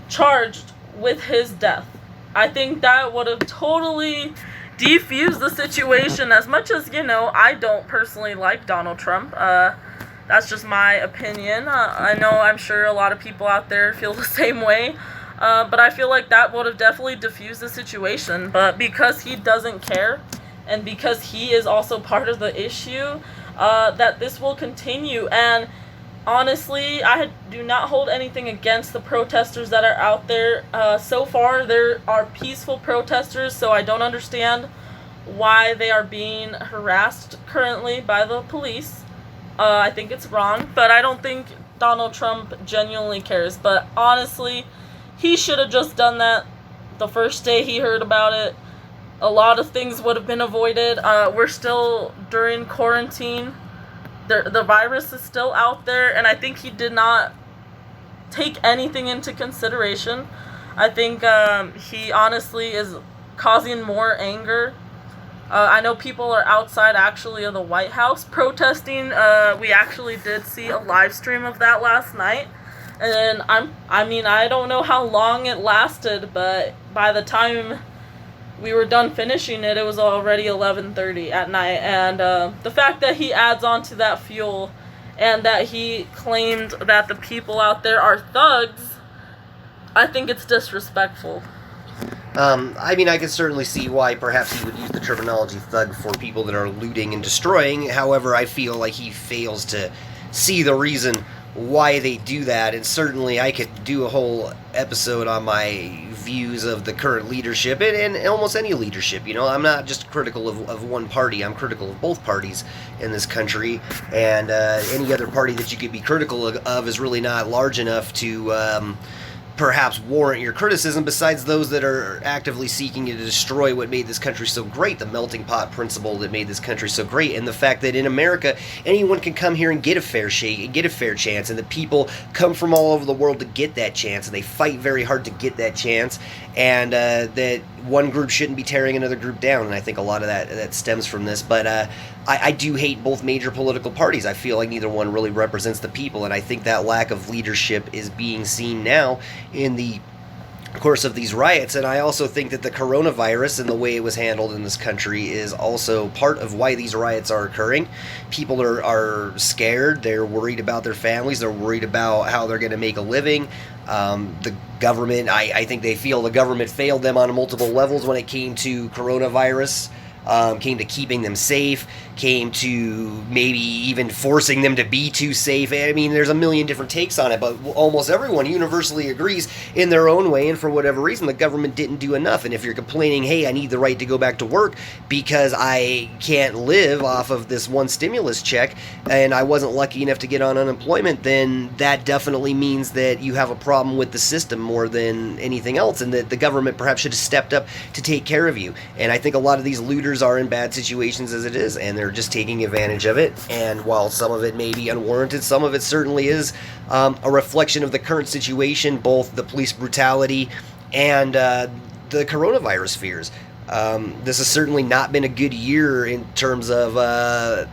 charged with his death. I think that would have totally defused the situation. As much as, I don't personally like Donald Trump. That's just my opinion. I'm sure a lot of people out there feel the same way. But I feel like that would have definitely diffused the situation. But because he doesn't care, and because he is also part of the issue, that this will continue. And honestly, I do not hold anything against the protesters that are out there. So far, there are peaceful protesters, so I don't understand why they are being harassed currently by the police. I think it's wrong, but I don't think Donald Trump genuinely cares. But honestly, he should have just done that the first day he heard about it. A lot of things would have been avoided. We're still during quarantine. The virus is still out there, and I think he did not take anything into consideration. I think he honestly is causing more anger. I know people are outside actually of the White House protesting. We actually did see a live stream of that last night. And I don't know how long it lasted, but by the time we were done finishing it, it was already 11:30 at night. And the fact that he adds on to that fuel, and that he claimed that the people out there are thugs, I think it's disrespectful. I can certainly see why perhaps he would use the terminology thug for people that are looting and destroying. However, I feel like he fails to see the reason why they do that, and certainly I could do a whole episode on my views of the current leadership and almost any leadership. I'm not just critical of one party, I'm critical of both parties in this country, and any other party that you could be critical of is really not large enough to perhaps warrant your criticism, besides those that are actively seeking to destroy what made this country so great, the melting pot principle that made this country so great, and the fact that in America anyone can come here and get a fair shake, get a fair chance, and the people come from all over the world to get that chance, and they fight very hard to get that chance, and that one group shouldn't be tearing another group down. And I think a lot of that stems from this. But I do hate both major political parties. I feel like neither one really represents the people, and I think that lack of leadership is being seen now in the course of these riots. And I also think that the coronavirus and the way it was handled in this country is also part of why these riots are occurring. People are scared. They're worried about their families. They're worried about how they're going to make a living. The government, I think they feel the government failed them on multiple levels when it came to coronavirus. Came to keeping them safe, came to maybe even forcing them to be too safe. I mean, there's a million different takes on it, but almost everyone universally agrees in their own way, and for whatever reason, the government didn't do enough. And if you're complaining, hey, I need the right to go back to work because I can't live off of this one stimulus check, and I wasn't lucky enough to get on unemployment, then that definitely means that you have a problem with the system more than anything else, and that the government perhaps should have stepped up to take care of you. And I think a lot of these looters are in bad situations as it is, and they're just taking advantage of it. And while some of it may be unwarranted, some of it certainly is a reflection of the current situation, both the police brutality and the coronavirus fears. This has certainly not been a good year in terms of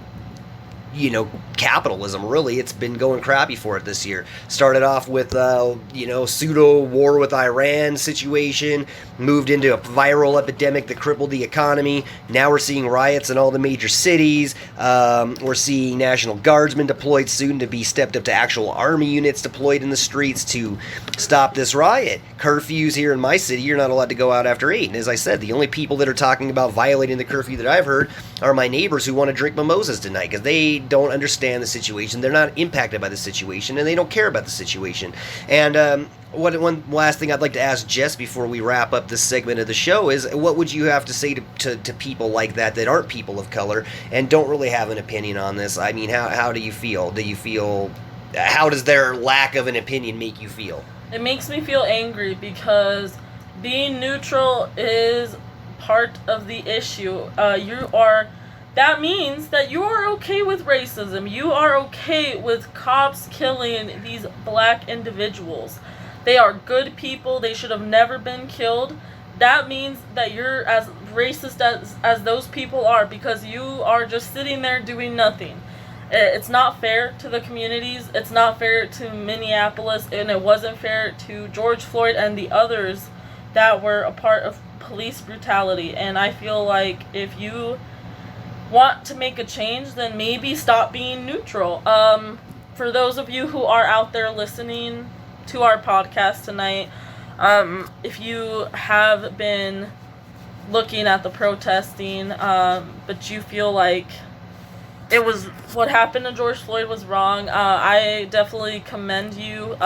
capitalism, really. It's been going crappy for it this year. Started off with, pseudo war with Iran situation, moved into a viral epidemic that crippled the economy. Now we're seeing riots in all the major cities. We're seeing National Guardsmen deployed soon to be stepped up to actual army units deployed in the streets to stop this riot. Curfews here in my city, you're not allowed to go out after 8. And as I said, the only people that are talking about violating the curfew that I've heard are my neighbors who want to drink mimosas tonight because they don't understand the situation. They're not impacted by the situation, and they don't care about the situation. And one last thing I'd like to ask Jess before we wrap up this segment of the show is, what would you have to say to people like that aren't people of color and don't really have an opinion on this? I mean, how do you feel? How does their lack of an opinion make you feel? It makes me feel angry because being neutral is part of the issue. That means that you are okay with racism. You are okay with cops killing these black individuals. They are good people. They should have never been killed. That means that you're as racist as those people are, because you are just sitting there doing nothing. It's not fair to the communities. It's not fair to Minneapolis, and it wasn't fair to George Floyd and the others that were a part of police brutality. And I feel like if you want to make a change, then maybe stop being neutral. For those of you who are out there listening to our podcast tonight, if you have been looking at the protesting, but you feel like what happened to George Floyd was wrong, I definitely commend you.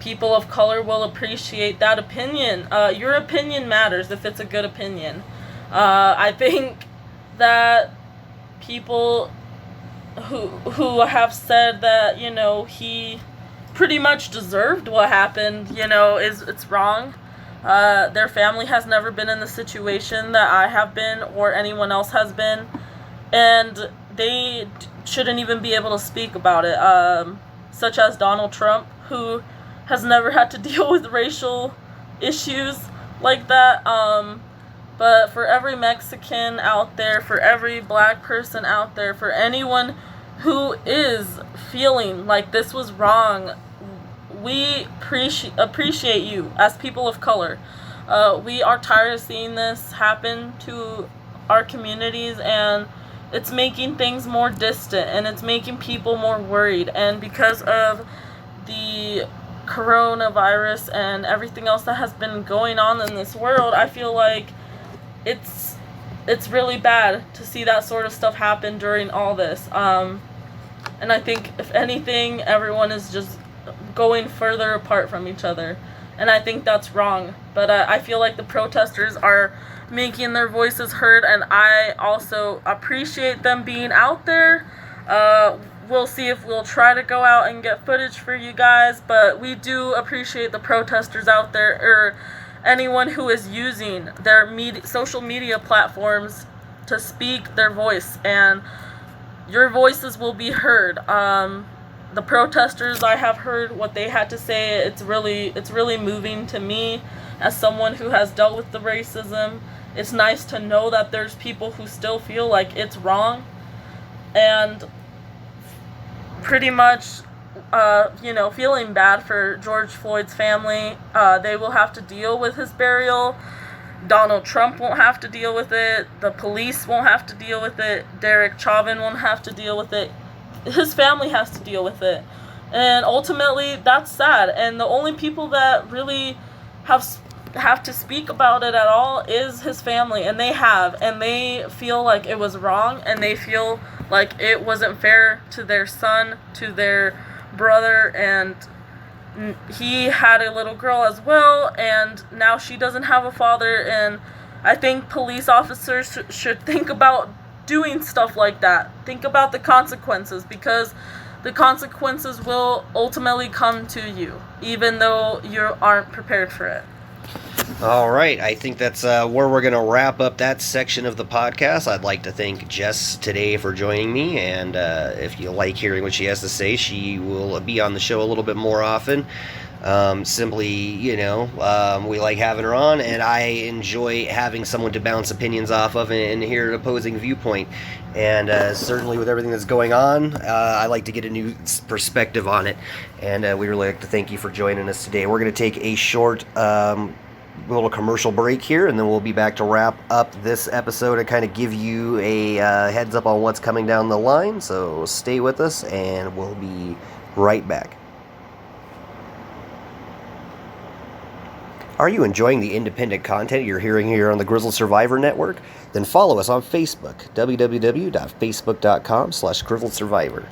People of color will appreciate that opinion. Your opinion matters if it's a good opinion. I think that people who have said that, he pretty much deserved what happened, it's wrong. Their family has never been in the situation that I have been or anyone else has been, and they shouldn't even be able to speak about it, such as Donald Trump, who has never had to deal with racial issues like that. But for every Mexican out there, for every black person out there, for anyone who is feeling like this was wrong, we appreciate you as people of color. We are tired of seeing this happen to our communities, and it's making things more distant, and it's making people more worried. And because of the coronavirus and everything else that has been going on in this world, I feel like it's really bad to see that sort of stuff happen during all this. And I think, if anything, everyone is just going further apart from each other. And I think that's wrong. But I feel like the protesters are making their voices heard, and I also appreciate them being out there. we'll see if we'll try to go out and get footage for you guys, but we do appreciate the protesters out there, or anyone who is using their social media platforms to speak their voice, and your voices will be heard. The protesters, I have heard what they had to say. It's really moving to me as someone who has dealt with the racism. It's nice to know that there's people who still feel like it's wrong, and pretty much feeling bad for George Floyd's family. They will have to deal with his burial. Donald Trump won't have to deal with it. The police won't have to deal with it. Derek Chauvin won't have to deal with it. His family has to deal with it. And ultimately, that's sad. And the only people that really have to speak about it at all is his family. And they feel like it was wrong, and they feel like it wasn't fair to their son, to their brother, and he had a little girl as well, and now she doesn't have a father. And I think police officers should think about doing stuff like that. Think about the consequences, because the consequences will ultimately come to you, even though you aren't prepared for it. All right, I think that's where we're going to wrap up that section of the podcast. I'd like to thank Jess today for joining me, and if you like hearing what she has to say, she will be on the show a little bit more often. We like having her on, and I enjoy having someone to bounce opinions off of and hear an opposing viewpoint. And certainly with everything that's going on, I like to get a new perspective on it. And we really like to thank you for joining us today. We're going to take a short little commercial break here, and then we'll be back to wrap up this episode and kind of give you a heads up on what's coming down the line. So stay with us, and we'll be right back. Are you enjoying the independent content you're hearing here on the Grizzled Survivor Network? Then follow us on Facebook, www.facebook.com/Grizzled Survivor.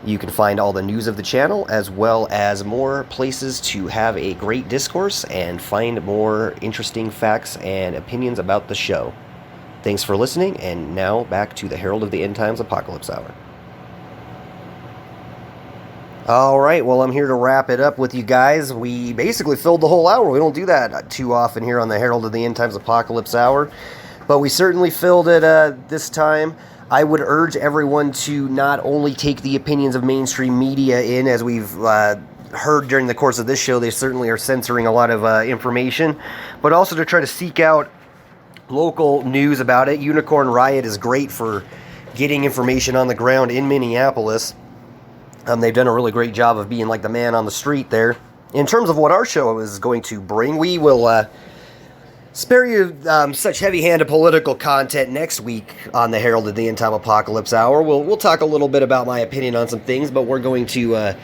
You can find all the news of the channel, as well as more places to have a great discourse and find more interesting facts and opinions about the show. Thanks for listening, and now back to the Herald of the Endtimes Apocalypse Hour. Alright, well, I'm here to wrap it up with you guys. We basically filled the whole hour. We don't do that too often here on the Herald of the Endtimes Apocalypse Hour, but we certainly filled it this time. I would urge everyone to not only take the opinions of mainstream media in, as we've heard during the course of this show. They certainly are censoring a lot of information, but also to try to seek out local news about it. Unicorn Riot is great for getting information on the ground in Minneapolis. They've done a really great job of being like the man on the street there. In terms of what our show is going to bring, we will spare you such heavy-handed political content next week on the Herald of the Endtime Apocalypse Hour. We'll talk a little bit about my opinion on some things, but we're going to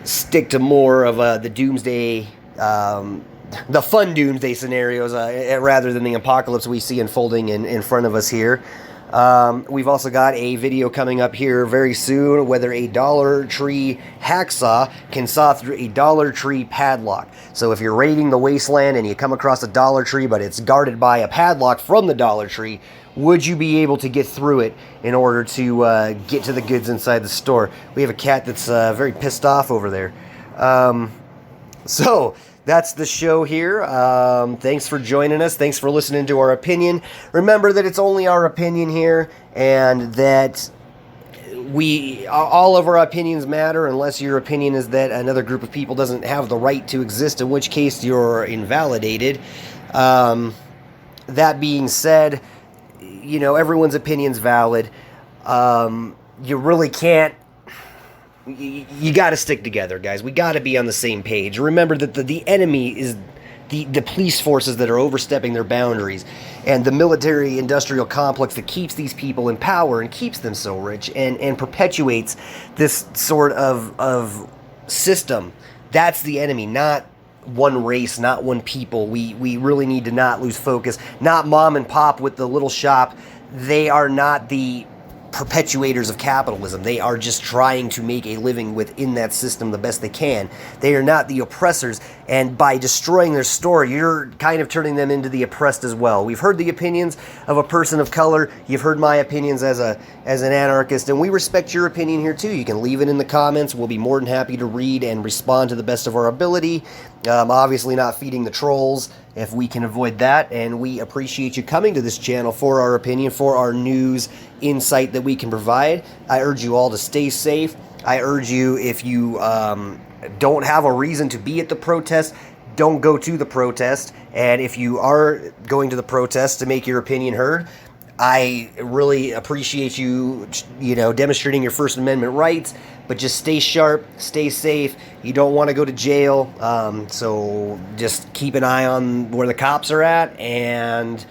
stick to more of the doomsday, the fun doomsday scenarios, rather than the apocalypse we see unfolding in front of us here. We've also got a video coming up here very soon, whether a Dollar Tree hacksaw can saw through a Dollar Tree padlock. So if you're raiding the wasteland and you come across a Dollar Tree, but it's guarded by a padlock from the Dollar Tree, would you be able to get through it in order to get to the goods inside the store? We have a cat that's very pissed off over there. So that's the show here. Thanks for joining us. Thanks for listening to our opinion. Remember that it's only our opinion here, and that all of our opinions matter, unless your opinion is that another group of people doesn't have the right to exist, in which case you're invalidated. That being said, everyone's opinion's valid. You really can't. You got to stick together, guys. We got to be on the same page. Remember that the enemy is the police forces that are overstepping their boundaries, and the military-industrial complex that keeps these people in power and keeps them so rich and perpetuates this sort of system. That's the enemy, not one race, not one people. We really need to not lose focus. Not mom and pop with the little shop. They are not the perpetuators of capitalism. They are just trying to make a living within that system the best they can. They are not the oppressors, and by destroying their store, you're kind of turning them into the oppressed as well. We've heard the opinions of a person of color. You've heard my opinions as an anarchist, and we respect your opinion here too. You can leave it in the comments. We'll be more than happy to read and respond to the best of our ability. Obviously not feeding the trolls if we can avoid that, and we appreciate you coming to this channel for our opinion, for our news insight that we can provide. I urge you all to stay safe. I urge you, if you don't have a reason to be at the protest, don't go to the protest. And if you are going to the protest to make your opinion heard, I really appreciate you, demonstrating your First Amendment rights, but just stay sharp, stay safe. You don't want to go to jail, so just keep an eye on where the cops are at, and,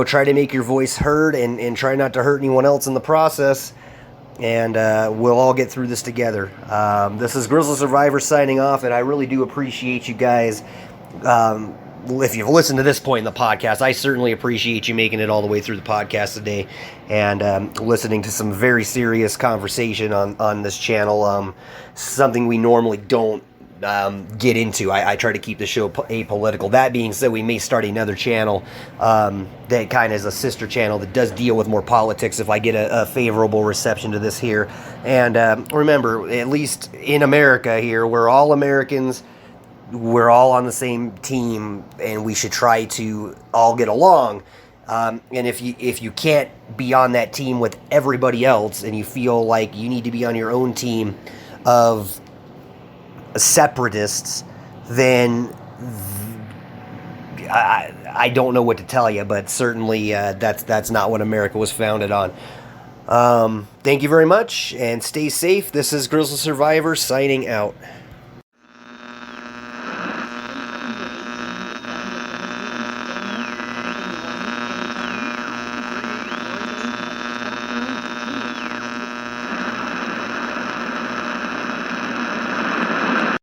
try to make your voice heard, and try not to hurt anyone else in the process, and we'll all get through this together. This is Grizzly Survivor signing off, and I really do appreciate you guys. If you've listened to this point in the podcast, I certainly appreciate you making it all the way through the podcast today and listening to some very serious conversation on this channel, something we normally don't get into. I try to keep the show apolitical. That being said, we may start another channel that kind of is a sister channel that does deal with more politics if I get a favorable reception to this here. And remember, at least in America here, we're all Americans. We're all on the same team, and we should try to all get along. And if you can't be on that team with everybody else, and you feel like you need to be on your own team of separatists, then I don't know what to tell you. But certainly that's not what America was founded on. Thank you very much, and stay safe. This is Grizzly Survivor signing out.